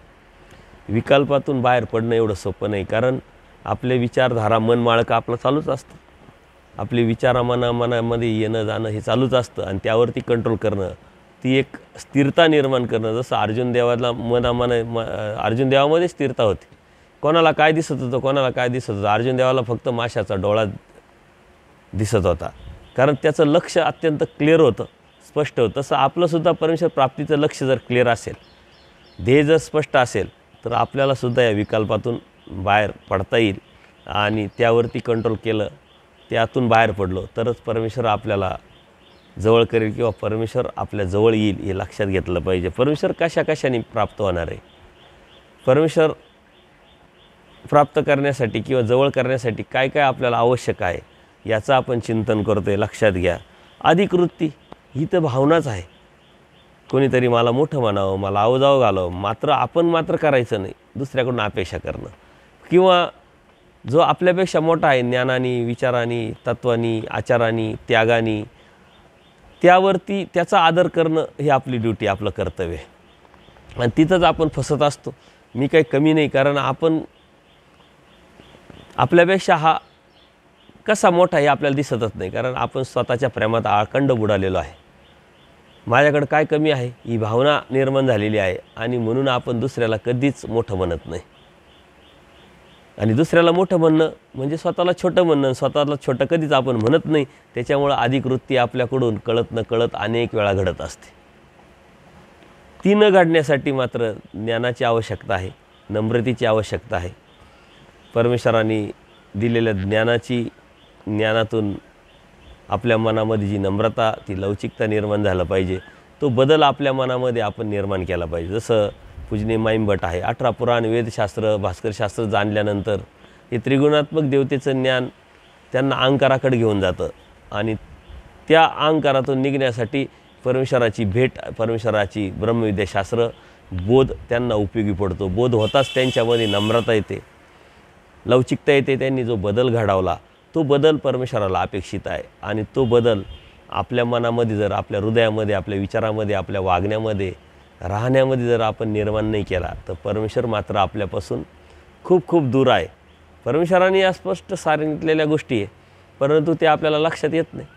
विकल्पातून बाहेर पडणं एवढं सोपं नाही. कारण आपले विचारधारा, मन माळका आपलं चालूच असतं. आपली विचारा मनामध्ये येणं जाणं हे चालूच असतं आणि त्यावरती कंट्रोल करणं, ती एक स्थिरता निर्माण करणं. जसं अर्जुन देवाला अर्जुन देवामध्ये स्थिरता होती. कोणाला काय दिसत होतं, कोणाला काय दिसत होतं, अर्जुन देवाला फक्त माशाचा डोळा दिसत होता, कारण त्याचं लक्ष अत्यंत क्लिअर होतं, स्पष्ट होतं. तसं आपलंसुद्धा परमेश्वर प्राप्तीचं लक्ष जर क्लिअर असेल, ध्येय जर स्पष्ट असेल तर आपल्यालासुद्धा या विकल्पातून बाहेर पडता येईल आणि त्यावरती कंट्रोल केलं, त्यातून बाहेर पडलो तरच परमेश्वर आपल्याला जवळ करेल किंवा परमेश्वर आपल्या जवळ येईल हे लक्षात घेतलं पाहिजे. परमेश्वर कशाने प्राप्त होणार आहे, परमेश्वर प्राप्त करण्यासाठी किंवा जवळ करण्यासाठी काय काय आपल्याला आवश्यक आहे याचं आपण चिंतन करतो आहे. लक्षात घ्या, अधिकृती ही तर भावनाच आहे. कोणीतरी मला मोठं म्हणावं, मला आवजावं घालावं, मात्र आपण करायचं नाही, दुसऱ्याकडून अपेक्षा करणं. किंवा जो आपल्यापेक्षा मोठा आहे ज्ञानाने, विचाराने, तत्वानी, आचाराने, त्यागाने, त्यावरती त्याचा आदर करणं हे आपली ड्युटी, आपलं कर्तव्य आहे. आणि तिथंच आपण फसत असतो. मी काही कमी नाही, कारण आपण आपल्यापेक्षा हा कसा मोठा हे आपल्याला दिसतच नाही, कारण आपण स्वतःच्या प्रेमात अखंड बुडालेलो आहे. माझ्याकडं काय कमी आहे ही भावना निर्माण झालेली आहे आणि म्हणून आपण दुसऱ्याला कधीच मोठं म्हणत नाही. आणि दुसऱ्याला मोठं म्हणणं म्हणजे स्वतःला छोटं म्हणणं, स्वतःला छोटं कधीच आपण म्हणत नाही. त्याच्यामुळं अधिकृती आपल्याकडून कळत नकळत अनेक वेळा घडत असते. ती न घडण्यासाठी मात्र ज्ञानाची आवश्यकता आहे, नम्रतेची आवश्यकता आहे. परमेश्वराने दिलेल्या ज्ञानातून आपल्या मनामध्ये जी नम्रता, ती लवचिकता निर्माण झालं पाहिजे. तो बदल आपल्या मनामध्ये आपण निर्माण केला पाहिजे. जसं पूजनीय माईंभट आहे, 18 पुराण, वेदशास्त्र, भास्करशास्त्र जाणल्यानंतर हे त्रिगुणात्मक देवतेचं ज्ञान त्यांना अहंकाराकडे घेऊन जातं आणि त्या अहंकारातून निघण्यासाठी परमेश्वराची भेट, परमेश्वराची ब्रह्मविद्याशास्त्र, बोध त्यांना उपयोगी पडतो. बोध होताच त्यांच्यामध्ये नम्रता येते, लवचिकता येते. त्यांनी जो बदल घडवला तो बदल परमेश्वराला अपेक्षित आहे आणि तो बदल आपल्या मनामध्ये जर, आपल्या हृदयामध्ये, आपल्या विचारामध्ये, आपल्या वागण्यामध्ये राहण्यामध्ये जर आपण निर्माण नाही केला तर परमेश्वर मात्र आपल्यापासून खूप खूप दूर आहे. परमेश्वराने या स्पष्ट सांगितलेल्या गोष्टी आहे, परंतु ते आपल्याला लक्षात येत नाही.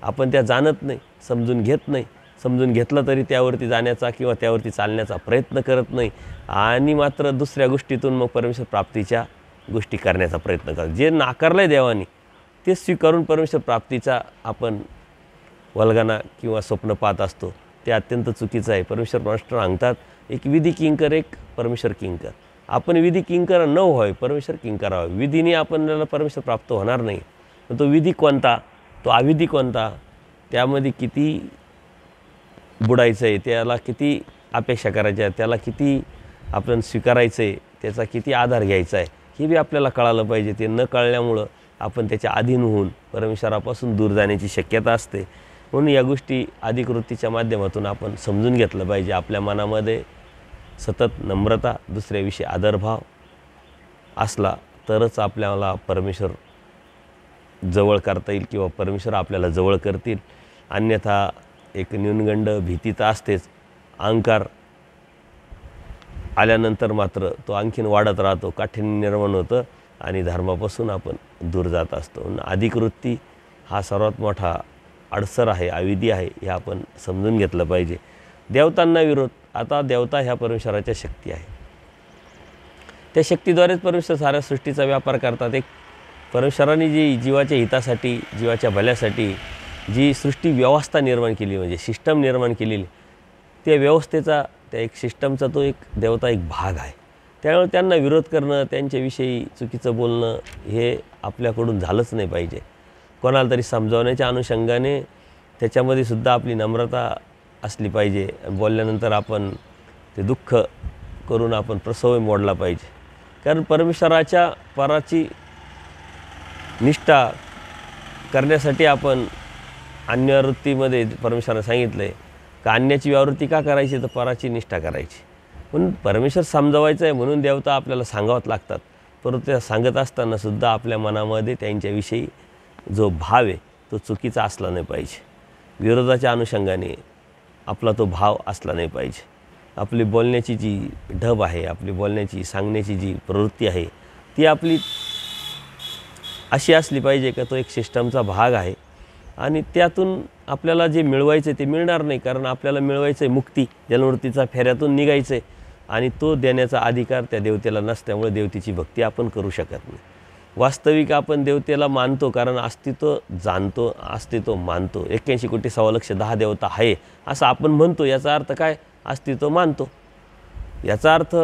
आपण त्या जाणत नाही, समजून घेत नाही. समजून घेतलं तरी त्यावरती जाण्याचा किंवा त्यावरती चालण्याचा प्रयत्न करत नाही आणि मात्र दुसऱ्या गोष्टीतून मग परमेश्वर प्राप्तीच्या गोष्टी करण्याचा प्रयत्न करतो. जे नाकारलं आहे देवाने ते स्वीकारून परमेश्वर प्राप्तीचा आपण वल्गना किंवा स्वप्न पाहत असतो, ते अत्यंत चुकीचं आहे. परमेश्वर मास्टर सांगतात, एक विधी किंकर, एक परमेश्वर किंकर. आपण विधी किंकर न व्हावे, परमेश्वर किंकर व्हावे. विधीने आपल्याला परमेश्वर प्राप्त होणार नाही. पण तो विधी कोणता, तो अविधी कोणता, त्यामध्ये किती बुडायचं आहे, त्याला किती अपेक्षा करायच्या, त्याला किती आपण स्वीकारायचं आहे, त्याचा किती आधार घ्यायचा आहे, हे बी आपल्याला कळालं पाहिजे. ते न कळल्यामुळं आपण त्याच्या अधीन होऊन परमेश्वरापासून दूर जाण्याची शक्यता असते. म्हणून या गोष्टी अधिकृतीच्या माध्यमातून आपण समजून घेतलं पाहिजे. आपल्या मनामध्ये सतत नम्रता, दुसऱ्याविषयी आदरभाव असला तरच आपल्याला परमेश्वर जवळ करता येईल किंवा परमेश्वर आपल्याला जवळ करतील. अन्यथा एक न्यूनगंड भीती तर असतेच, अहंकार आल्यानंतर मात्र तो आणखीन वाढत राहतो, काठिण्य निर्माण होतं आणि धर्मापासून आपण दूर जात असतो. अधिकृती हा सर्वात मोठा अडसर आहे, अविधी आहे, हे आपण समजून घेतलं पाहिजे. देवतांना विरोध, आता देवता ह्या परमेश्वराच्या शक्ती आहे. त्या शक्तीद्वारेच परमेश्वर साऱ्या सृष्टीचा व्यापार करतात. एक परमेश्वराने जी जीवाच्या हितासाठी, जीवाच्या भल्यासाठी जी सृष्टी व्यवस्था निर्माण केली, म्हणजे सिस्टम निर्माण केलेली, त्या व्यवस्थेचा, त्या एक सिस्टमचा तो एक देवता एक भाग आहे. त्यामुळे त्यांना विरोध करणं, त्यांच्याविषयी चुकीचं बोलणं हे आपल्याकडून झालंच नाही पाहिजे. कोणाला तरी समजावण्याच्या अनुषंगाने त्याच्यामध्ये सुद्धा आपली नम्रता असली पाहिजे. बोलल्यानंतर आपण ते दुःख करून आपण प्रसव मोडला पाहिजे. कारण परमेश्वराच्या पराची निष्ठा करण्यासाठी आपण अन्यवृत्तीमध्ये परमेश्वराने सांगितलं आहे का अन्याची व्यावृत्ती का करायची, तर पराची निष्ठा करायची. पण परमेश्वर समजावायचं आहे म्हणून देवता आपल्याला सांगावत लागतात. परंतु त्या सांगत असतानासुद्धा आपल्या मनामध्ये त्यांच्याविषयी जो भाव आहे तो चुकीचा असला नाही पाहिजे. विरोधाच्या अनुषंगाने आपला तो भाव असला नाही पाहिजे. आपली बोलण्याची जी ढब आहे, आपली बोलण्याची सांगण्याची जी प्रवृत्ती आहे ती आपली अशी असली पाहिजे का तो एक सिस्टमचा भाग आहे आणि त्यातून आपल्याला जे मिळवायचं आहे ते मिळणार नाही. कारण आपल्याला मिळवायचं आहे मुक्ती, जन्ममृत्यूचा फेऱ्यातून निघायचं आहे आणि तो देण्याचा अधिकार त्या देवतेला नसल्यामुळे देवतेची भक्ती आपण करू शकत नाही. वास्तविक आपण देवतेला मानतो कारण अस्तित्व जाणतो, अस्तित्व मानतो. 81 कोटी 1.25 देवता आहे असं आपण म्हणतो. याचा अर्थ काय, अस्तित्व मानतो. याचा अर्थ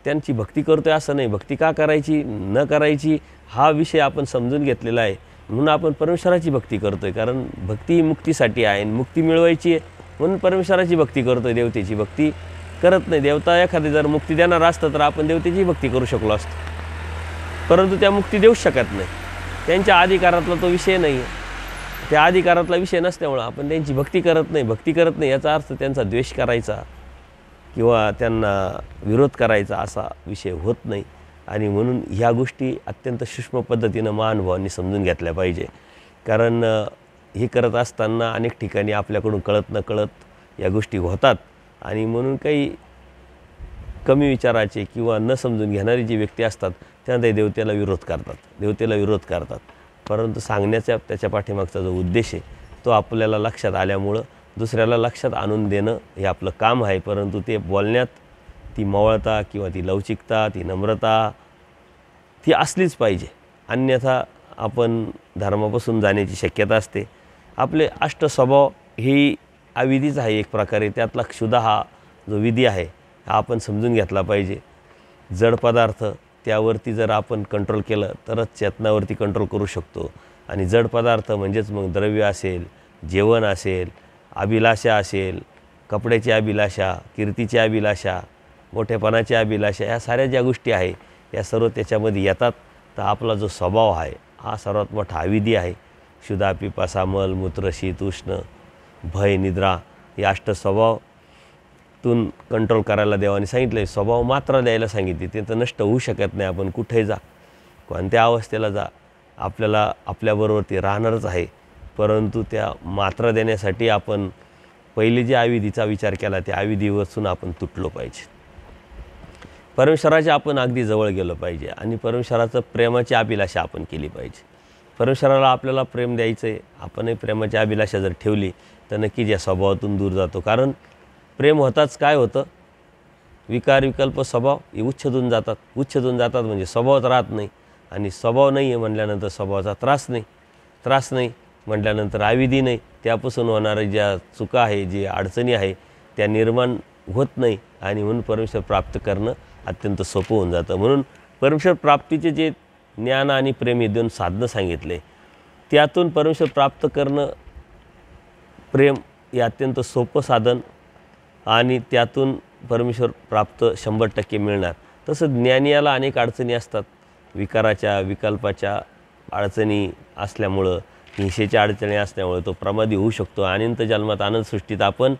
त्यांची भक्ती करतो आहे असं नाही. भक्ती का करायची न करायची हा विषय आपण समजून घेतलेला आहे. म्हणून आपण परमेश्वराची भक्ती करतो आहे, कारण भक्ती ही मुक्तीसाठी आहे आणि मुक्ती मिळवायची आहे म्हणून परमेश्वराची भक्ती करतो आहे, देवतेची भक्ती करत नाही. देवता एखादी जर मुक्ती देणार असतं तर आपण देवतेची भक्ती करू शकलो असतो, परंतु त्या मुक्ती देऊच शकत नाही. त्यांच्या अधिकारातला तो विषय नाही आहे. त्या अधिकारातला विषय नसल्यामुळं आपण त्यांची भक्ती करत नाही. भक्ती करत नाही याचा अर्थ त्यांचा द्वेष करायचा किंवा त्यांना विरोध करायचा असा विषय होत नाही. आणि म्हणून ह्या गोष्टी अत्यंत सूक्ष्म पद्धतीनं महानुभावांनी समजून घेतल्या पाहिजे. कारण हे करत असताना अनेक ठिकाणी आपल्याकडून कळत न कळत या गोष्टी होतात आणि म्हणून काही कमी विचाराचे किंवा न समजून घेणारी जी व्यक्ती असतात त्यांना ते देवतेला विरोध करतात. परंतु सांगण्याचा त्याच्या पाठीमागचा जो उद्देश आहे तो आपल्याला लक्षात आल्यामुळं दुसऱ्याला लक्षात आणून देणं हे आपलं काम आहे. परंतु ते बोलण्यात ती मवळता किंवा ती लवचिकता, ती नम्रता ती असलीच पाहिजे. अन्यथा आपण धर्मापासून जाण्याची शक्यता असते. आपले अष्टस्वभाव ही अविधीच आहे एक प्रकारे. त्यातला क्षुधा हा जो विधी आहे हा आपण समजून घेतला पाहिजे. जड पदार्थ त्यावरती जर आपण कंट्रोल केलं तरच चेतनावरती कंट्रोल करू शकतो. आणि जड पदार्थ म्हणजेच मग द्रव्य असेल, जेवण असेल, अभिलाषा असेल, कपड्याची अभिलाषा, कीर्तीची अभिलाषा, मोठेपणाची अभिलाषा, ह्या साऱ्या ज्या गोष्टी आहे या सर्व त्याच्यामध्ये येतात. तर आपला जो स्वभाव आहे हा सर्वात मोठा अविधी आहे. क्षुधा, पिपासा, मल, मूत्र, शीत, उष्ण, भय, निद्रा हे अष्टस्वभावातून कंट्रोल करायला देवाने सांगितलं आहे. स्वभाव मात्रा द्यायला सांगितली, ते तर नष्ट होऊ शकत नाही. आपण कुठेही जा, कोणत्या अवस्थेला जा, आपल्याला आपल्याबरोबर ते राहणारच आहे. परंतु त्या मात्रा देण्यासाठी आपण पहिले जे आविधीचा विचार केला त्या आविधीवरून आपण तुटलो पाहिजे. परमेश्वराच्या आपण अगदी जवळ गेलो पाहिजे आणि परमेश्वराचं प्रेमाची अभिलाषा आपण केली पाहिजे. परमेश्वराला आपल्याला प्रेम द्यायचं आहे. आपणही प्रेमाची अभिलाषा जर ठेवली तर नक्कीच या स्वभावातून दूर जातो. कारण प्रेम होताच काय होतं, विकार विकल्प स्वभाव हे उच्छेदून जातात म्हणजे स्वभावच राहत नाही. आणि स्वभाव नाही आहे म्हटल्यानंतर स्वभावाचा त्रास नाही म्हटल्यानंतर आविधी नाही. त्यापासून होणाऱ्या ज्या चुका आहे, जी अडचणी आहे त्या निर्माण होत नाही आणि म्हणून परमेश्वर प्राप्त करणं अत्यंत सोपं होऊन जातं. म्हणून परमेश्वर प्राप्तीचे जे ज्ञान आणि प्रेम हे दोन साधनं सांगितले, त्यातून परमेश्वर प्राप्त करणं प्रेम हे अत्यंत सोपं साधन आणि त्यातून परमेश्वर प्राप्त 100% मिळणार. तसं ज्ञानियाला अनेक अडचणी असतात, विकाराच्या विकल्पाच्या अडचणी असल्यामुळं, हिंसेच्या अडचणी असल्यामुळे तो प्रमादी होऊ शकतो. अनंत जन्मात आनंद सृष्टीत आपण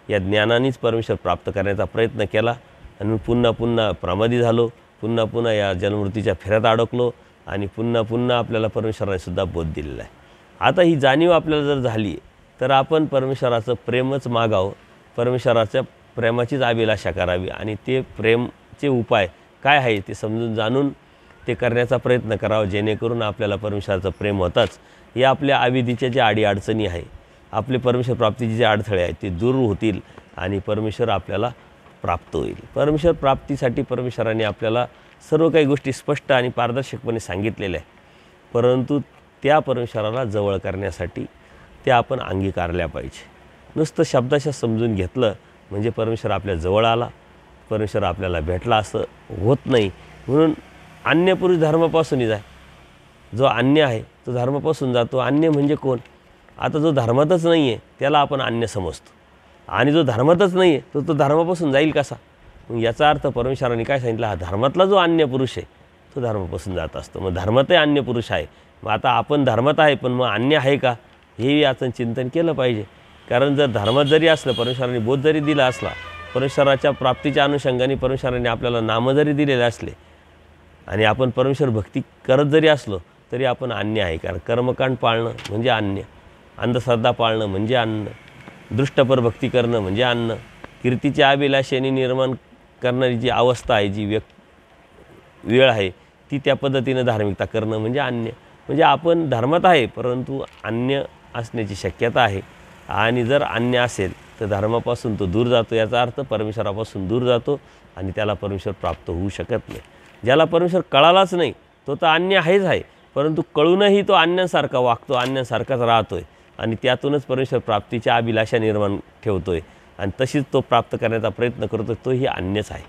या ज्ञानानेच परमेश्वर प्राप्त करण्याचा प्रयत्न केला आणि पुन्हा प्रमादी झालो, पुन्हा या जन्ममृत्यूच्या फेऱ्यात अडकलो आणि पुन्हा आपल्याला परमेश्वराने सुद्धा बोध दिलेला आहे. आता ही जाणीव आपल्याला जर झाली तर आपण परमेश्वराचं प्रेमच मागावं, परमेश्वराच्या प्रेमाचीच अभिलाषा करावी आणि ते प्रेमचे उपाय काय आहे ते समजून जाणून ते करण्याचा प्रयत्न करावा, जेणेकरून आपल्याला परमेश्वराचं प्रेम होताच या आपल्या आविधीच्या ज्या अडचणी आहे, आपले परमेश्वर प्राप्तीचे जे अडथळे आहेत ते दूर होतील आणि परमेश्वर आपल्याला प्राप्त होईल. परमेश्वर प्राप्तीसाठी परमेश्वराने आपल्याला सर्व काही गोष्टी स्पष्ट आणि पारदर्शकपणे सांगितलेल्या आहे, परंतु त्या परमेश्वराला जवळ करण्यासाठी त्या आपण अंगीकारल्या पाहिजे. नुसतं शब्दाशा समजून घेतलं म्हणजे परमेश्वर आपल्या जवळ आला, परमेश्वर आपल्याला भेटला असं होत नाही. म्हणून अन्य पुरुष धर्मापासूनच आहे. जो अन्य आहे तो धर्मापासून जातो. अन्य म्हणजे कोण? आता जो धर्मातच नाही आहे त्याला आपण अन्य समजतो आणि जो धर्मातच नाही आहे तो धर्मापासून जाईल कसा? मग याचा अर्थ परमेश्वराने काय सांगितलं, हा धर्मातला जो अन्य पुरुष आहे तो धर्मापासून जात असतो. मग धर्मातही अन्य पुरुष आहे. मग आता आपण धर्मात आहे पण मग अन्य आहे का, हे याचं चिंतन केलं पाहिजे. कारण जर धर्मात जरी असलं, परमेश्वराने बोध जरी दिला असला, परमेश्वराच्या प्राप्तीच्या अनुषंगाने परमेश्वराने आपल्याला नामं जरी दिलेले असले आणि आपण परमेश्वर भक्ती करत जरी असलो तरी आपण अन्य आहे. कारण कर्मकांड पाळणं म्हणजे अन्य, अंधश्रद्धा पाळणं म्हणजे अन्न, दृष्टपर भक्ती करणं म्हणजे अन्न, कीर्तीच्या अभिलाषेने निर्माण करणारी जी अवस्था आहे, जी वेळ आहे ती त्या पद्धतीनं धार्मिकता करणं म्हणजे अन्य. म्हणजे आपण धर्मात आहे परंतु अन्य असण्याची शक्यता आहे आणि जर अन्य असेल तर धर्मापासून तो दूर जातो. याचा अर्थ परमेश्वरापासून दूर जातो आणि त्याला परमेश्वर प्राप्त होऊ शकत नाही. ज्याला परमेश्वर कळालाच नाही तो तर अन्य आहेच आहे, परंतु कळूनही तो अन्यांसारखा वागतो, अन्यांसारखाच राहतो आहे आणि त्यातूनच परमेश्वर प्राप्तीच्या अभिलाषा निर्माण ठेवतो आहे आणि तशीच तो प्राप्त करण्याचा प्रयत्न करतो. तोही अन्यच आहे.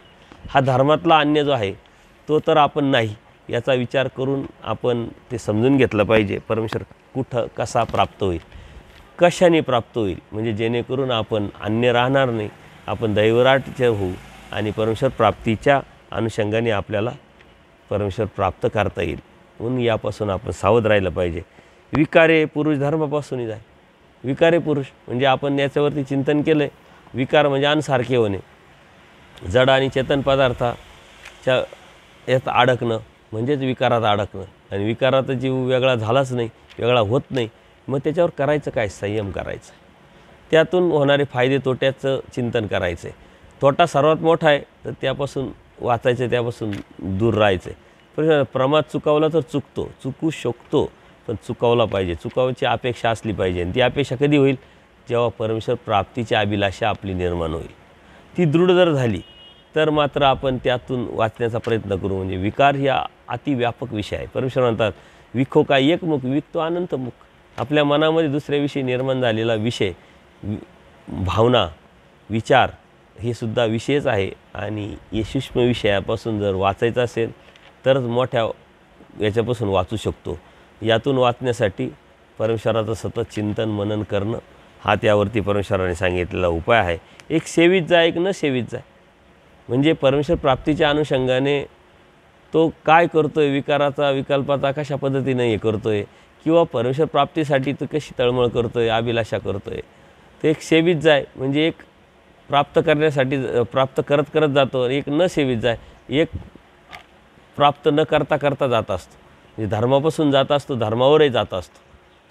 हा धर्मातला अन्य जो आहे तो तर आपण नाही, याचा विचार करून आपण ते समजून घेतलं पाहिजे. परमेश्वर कुठं कसा प्राप्त होईल, कशाने प्राप्त होईल, म्हणजे जेणेकरून आपण अन्य राहणार नाही, आपण दैवराटचे होऊ आणि परमेश्वर प्राप्तीच्या अनुषंगाने आपल्याला परमेश्वर प्राप्त करता येईल. म्हणून यापासून आपण सावध राहिलं पाहिजे. विकारे पुरुष धर्मापासूनच आहे. विकारे पुरुष म्हणजे आपण याच्यावरती चिंतन केलं आहे. विकार म्हणजे अनसारखे होणे, जड आणि चेतन पदार्थाच्या यात अडकणं म्हणजेच विकारात अडकणं आणि विकाराचा जीव वेगळा झालाच नाही, वेगळा होत नाही. मग त्याच्यावर करायचं काय? संयम करायचं. त्यातून होणारे फायदे तोट्याचं चिंतन करायचं आहे. तोटा सर्वात मोठा आहे तर त्यापासून वाचायचं, त्यापासून दूर राहायचं आहे. पण प्रमाद चुकावला तर चुकू शकतो पण चुकावला पाहिजे. चुकावची अपेक्षा असली पाहिजे आणि ती अपेक्षा कधी होईल? जेव्हा परमेश्वर प्राप्तीची अभिलाषा आपली निर्माण होईल. ती दृढ जर झाली तर मात्र आपण त्यातून वाचण्याचा प्रयत्न करू. म्हणजे विकार ही अतिव्यापक विषय आहे. परमेश्वर म्हणतात विखो काय एकमुख, विकतो अनंतमुख. आपल्या मनामध्ये दुसऱ्याविषयी निर्माण झालेला विषय, भावना, विचार हे सुद्धा विषयच आहे आणि या सूक्ष्म विषयापासून जर वाचायचं असेल तरच मोठ्या याच्यापासून वाचू शकतो. यातून वाचण्यासाठी परमेश्वराचं सतत चिंतन मनन करणं हा त्यावरती परमेश्वराने सांगितलेला उपाय आहे. एक सेवित जा, एक न सेवित जा. म्हणजे परमेश्वर प्राप्तीच्या अनुषंगाने तो काय करतो आहे, विकाराचा विकल्पाचा कशा पद्धतीने हे करतो आहे किंवा परमेश्वर प्राप्तीसाठी तो कशी तळमळ करतो आहे, अभिलाषा करतो आहे. ते एक सेवित जाय म्हणजे एक प्राप्त करण्यासाठी प्राप्त करत जातो. एक न सेवित जाय, एक प्राप्त न करता जात असतो. म्हणजे धर्मापासून जात असतो, धर्मावरही जात असतो.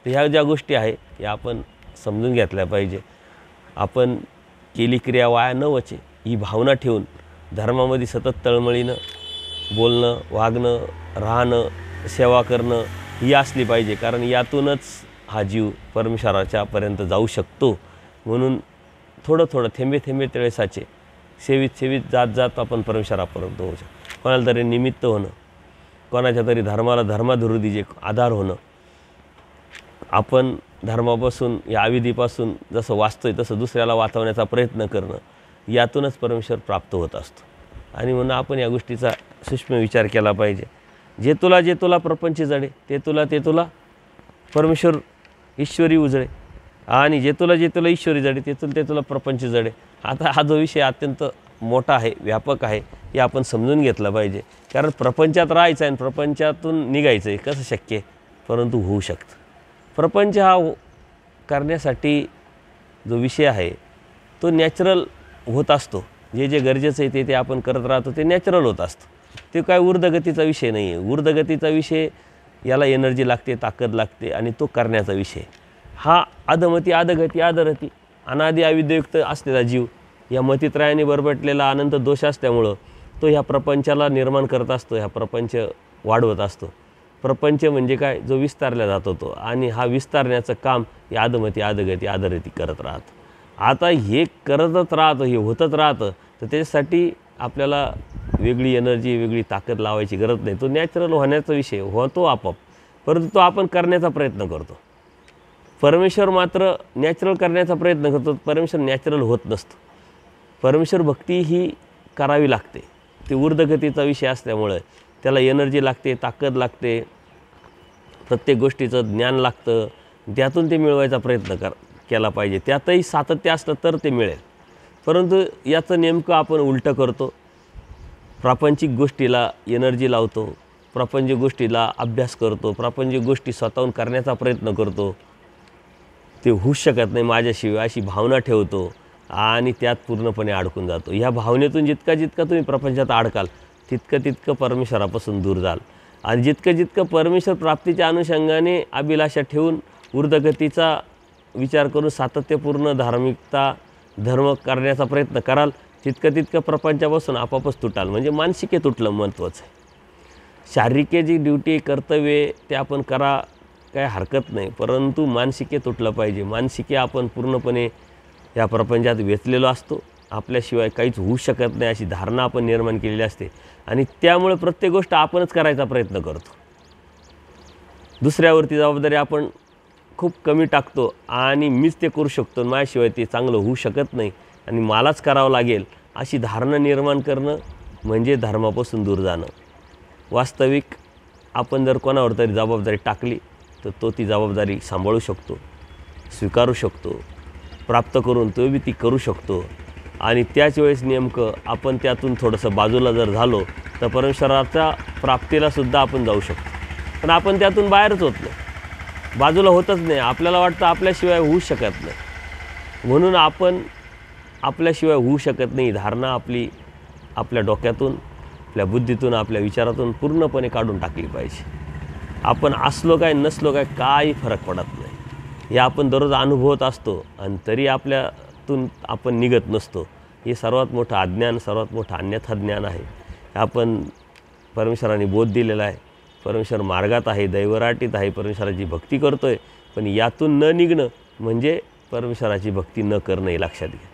तर ह्या ज्या गोष्टी आहे या आपण समजून घेतल्या पाहिजे. आपण केली क्रिया वाया न वचे ही भावना ठेवून धर्मामध्ये सतत तळमळीनं बोलणं, वागणं, राहणं, सेवा करणं ही असली पाहिजे, कारण यातूनच हा जीव परमेश्वराच्यापर्यंत जाऊ शकतो. म्हणून थोडं थोडं थेंबे थेंबे तळे साचे सेवित सेवित जात जात आपण परमेश्वरापर्यंत होऊ शकतो. कोणाला तरी निमित्त होणं, कोणाच्या तरी धर्माला धर्माधुरुदीचे आधार होणं, आपण धर्मापासून या अविधीपासून जसं वाचतोय तसं दुसऱ्याला वाचवण्याचा प्रयत्न करणं, यातूनच परमेश्वर प्राप्त होत असतो. आणि म्हणून आपण या गोष्टीचा सूक्ष्म विचार केला पाहिजे. जे तुला प्रपंच जडे ते तुला परमेश्वर ईश्वरी उजळे, आणि जे तुला ईश्वरी जडे ते तुला प्रपंच जडे. आता हा जो विषय अत्यंत मोठा आहे, व्यापक आहे, हे आपण समजून घेतलं पाहिजे. कारण प्रपंचात राहायचं आहे आणि प्रपंचातून निघायचं आहे कसं शक्य आहे, परंतु होऊ शकतं. प्रपंच हा करण्यासाठी जो विषय आहे तो नॅचरल होत असतो. जे गरजेचं आहे ते आपण करत राहतो, ते नॅचरल होत असतं. ते काय ऊर्ध्वगतीचा विषय नाही आहे. ऊर्ध्वगतीचा विषय याला एनर्जी लागते, ताकद लागते, आणि तो करण्याचा विषय. हा अधमती, अधगती, अधरती, अनादि अविद्युक्त असलेला जीव या मतित्रयाने बरबटलेला अनंत दोष असल्यामुळं तो ह्या प्रपंचाला निर्माण करत असतो, ह्या प्रपंच वाढवत असतो. प्रपंच म्हणजे काय, जो विस्तारला जातो तो, आणि हा विस्तारण्याचं काम हे अधमती, अधगती, अधरती करत राहतं. आता हे करतच राहतं, हे होतच राहतं, तर त्याच्यासाठी आपल्याला वेगळी एनर्जी, वेगळी ताकद लावायची गरज नाही. तो नॅचरल होण्याचा विषय होतो आपोआप, परंतु तो आपण करण्याचा प्रयत्न करतो. परमेश्वर मात्र नॅचरल करण्याचा प्रयत्न करतो, परमेश्वर नॅचरल होत नसतो. परमेश्वर भक्ती ही करावी लागते. ते ऊर्ध्वगतीचा विषय असल्यामुळे त्याला एनर्जी लागते, ताकद लागते, प्रत्येक गोष्टीचं ज्ञान लागतं. त्यातून ते मिळवायचा प्रयत्न केला पाहिजे. त्यातही सातत्य असलं तर ते मिळेल. परंतु याचं नेमकं आपण उलटं करतो. प्रापंचिक गोष्टीला एनर्जी लावतो, प्रापंचिक गोष्टीला अभ्यास करतो, प्रापंचिक गोष्टी स्वतःहून करण्याचा प्रयत्न करतो. ते होऊच शकत नाही माझ्याशिवाय अशी भावना ठेवतो, आणि त्यात पूर्णपणे अडकून जातो. ह्या भावनेतून जितका तुम्ही प्रपंचात अडकाल तितकं परमेश्वरापासून दूर जाल. आणि जितकं परमेश्वर प्राप्तीच्या अनुषंगाने अभिलाषा ठेवून ऊर्ध्वगतीचा विचार करून सातत्यपूर्ण धार्मिकता, धर्म करण्याचा प्रयत्न कराल, तितकं प्रपंचापासून आपापच तुटाल. म्हणजे मानसिके तुटलं महत्त्वाचं आहे. शारीरिक जी ड्युटी, कर्तव्य ते आपण करा, काय हरकत नाही, परंतु मानसिके तुटलं पाहिजे. मानसिके आपण पूर्णपणे या प्रपंचात वेचलेलो असतो, आपल्याशिवाय काहीच होऊ शकत नाही अशी धारणा आपण निर्माण केलेली असते, आणि त्यामुळे प्रत्येक गोष्ट आपणच करायचा प्रयत्न करतो. दुसऱ्यावरती जबाबदारी आपण खूप कमी टाकतो, आणि मीच ते करू शकतो, माझ्याशिवाय ते चांगलं होऊ शकत नाही आणि मलाच करावं लागेल अशी धारणा निर्माण करणं म्हणजे धर्मापासून दूर जाणं. वास्तविक आपण जर कोणावर तरी जबाबदारी टाकली तर तो ती जबाबदारी सांभाळू शकतो, स्वीकारू शकतो, प्राप्त करून तो बी ती करू शकतो. आणि त्याच वेळेस नेमकं आपण त्यातून थोडंसं बाजूला जर झालो तर परमेश्वराच्या प्राप्तीलासुद्धा आपण जाऊ शकतो. पण आपण त्यातून बाहेरच होत नाही, बाजूला होतच नाही. आपल्याला वाटतं आपल्याशिवाय होऊ शकत नाही, म्हणून आपण आपल्याशिवाय होऊ शकत नाही धारणा आपल्या डोक्यातून, आपल्या बुद्धीतून, आपल्या विचारातून पूर्णपणे काढून टाकली पाहिजे. आपण असलो काय नसलो काय काही फरक पडत नाही, हे आपण दररोज अनुभवत असतो, आणि तरी आपल्यातून आपण निघत नसतो. हे सर्वात मोठं अज्ञान, सर्वात मोठं अन्यथा ज्ञान आहे. आपण परमेश्वराने बोध दिलेला आहे, परमेश्वर मार्गात आहे, दैवराटीत आहे, परमेश्वराची भक्ती करतो आहे, पण यातून न निघणं म्हणजे परमेश्वराची भक्ती न करणं हे लक्षात घ्या.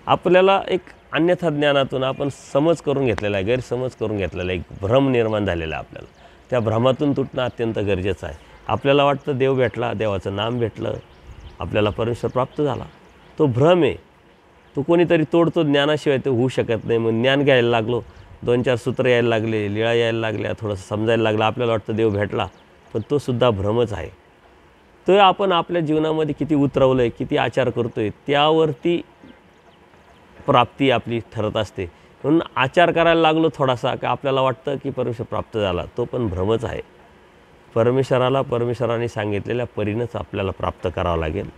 आपल्याला एक अन्यथा ज्ञानातून आपण समज करून घेतलेला आहे, गैरसमज करून घेतलेला आहे, एक भ्रम निर्माण झालेला आहे आपल्याला. त्या भ्रमातून तुटणं अत्यंत गरजेचं आहे. आपल्याला वाटतं देव भेटला, देवाचं नाम भेटलं, आपल्याला परमेश्वर प्राप्त झाला, तो भ्रम आहे. तो कोणीतरी तोडतो, ज्ञानाशिवाय ते होऊ शकत नाही. मग ज्ञान घ्यायला लागलो, 2-4 सूत्र यायला लागले, लीळा यायला लागल्या, थोडंसं समजायला लागलं, आपल्याला वाटतं देव भेटला, पण तो सुद्धा भ्रमच आहे. तो आपण आपल्या जीवनामध्ये किती उतरवलं आहे, किती आचार करतो आहे, त्यावरती प्राप्ती आपली ठरत असते. म्हणून आचार करायला लागलो थोडासा का आपल्याला वाटतं की परमेश्वर प्राप्त झाला, तो पण भ्रमच आहे. परमेश्वराने सांगितलेल्या परीनंच आपल्याला प्राप्त करावं लागेल,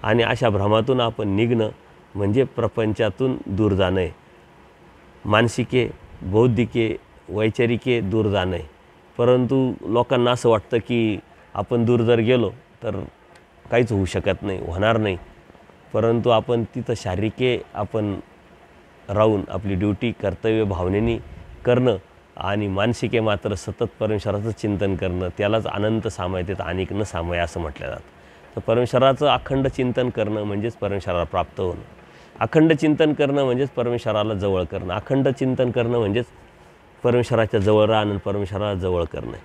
आणि अशा भ्रमातून आपण निघणं म्हणजे प्रपंचातून दूर जाणं आहे. मानसिके, बौद्धिके, वैचारिके दूर जाणं आहे. परंतु लोकांना असं वाटतं की आपण दूर जर गेलो तर काहीच होऊ शकत नाही, होणार नाही. परंतु आपण तिथं शारीरिके आपण राहून आपली ड्युटी कर्तव्य भावनेने करणं आणि मानसिके मात्र सतत परमेश्वराचं चिंतन करणं, त्यालाच अनंत सामयतेत अनेक न सामय असं म्हटलं जातं. तर परमेश्वराचं अखंड चिंतन करणं म्हणजेच परमेश्वराला प्राप्त होणं. अखंड चिंतन करणं म्हणजेच परमेश्वराला जवळ करणं. अखंड चिंतन करणं म्हणजेच परमेश्वराच्या जवळ राहणं, परमेश्वराला जवळ करणं.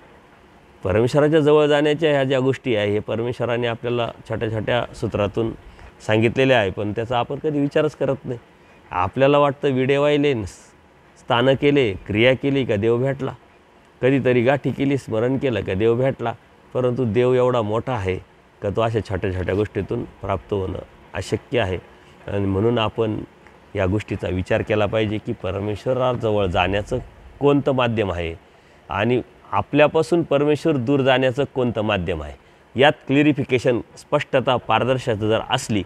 परमेश्वराच्या जवळ जाण्याच्या ह्या ज्या गोष्टी आहे हे परमेश्वराने आपल्याला छोट्या छोट्या सूत्रातून सांगितलेले आहे, पण त्याचा आपण कधी विचारच करत नाही. आपल्याला वाटतं विडे वाहिले, स्थानं केले, क्रिया केली का देव भेटला, कधीतरी गाठी केली, स्मरण केलं का देव भेटला. परंतु देव एवढा मोठा आहे का तो अशा छोट्या छोट्या गोष्टीतून प्राप्त होणं अशक्य आहे. आणि म्हणून आपण या गोष्टीचा विचार केला पाहिजे की परमेश्वराजवळ जाण्याचं कोणतं माध्यम आहे आणि आपल्यापासून परमेश्वर दूर जाण्याचं कोणतं माध्यम आहे. यात क्लिअरिफिकेशन, स्पष्टता, पारदर्शकता जर असली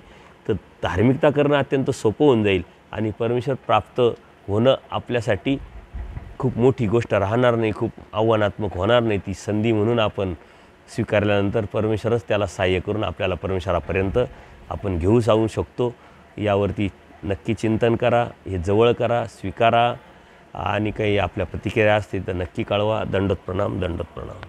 तर धार्मिकता करणं अत्यंत सोपं होऊन जाईल आणि परमेश्वर प्राप्त होणं आपल्यासाठी खूप मोठी गोष्ट राहणार नाही, खूप आव्हानात्मक होणार नाही. ती संधी म्हणून आपण स्वीकारल्यानंतर परमेश्वरच त्याला सहाय्य करून आपल्याला परमेश्वरापर्यंत आपण घेऊ जाऊ शकतो. यावरती नक्की चिंतन करा, हे जवळ करा, स्वीकारा आणि काही आपल्या प्रतिक्रिया असतील तर नक्की कळवा. दंडोत प्रणाम, दंडोत प्रणाम.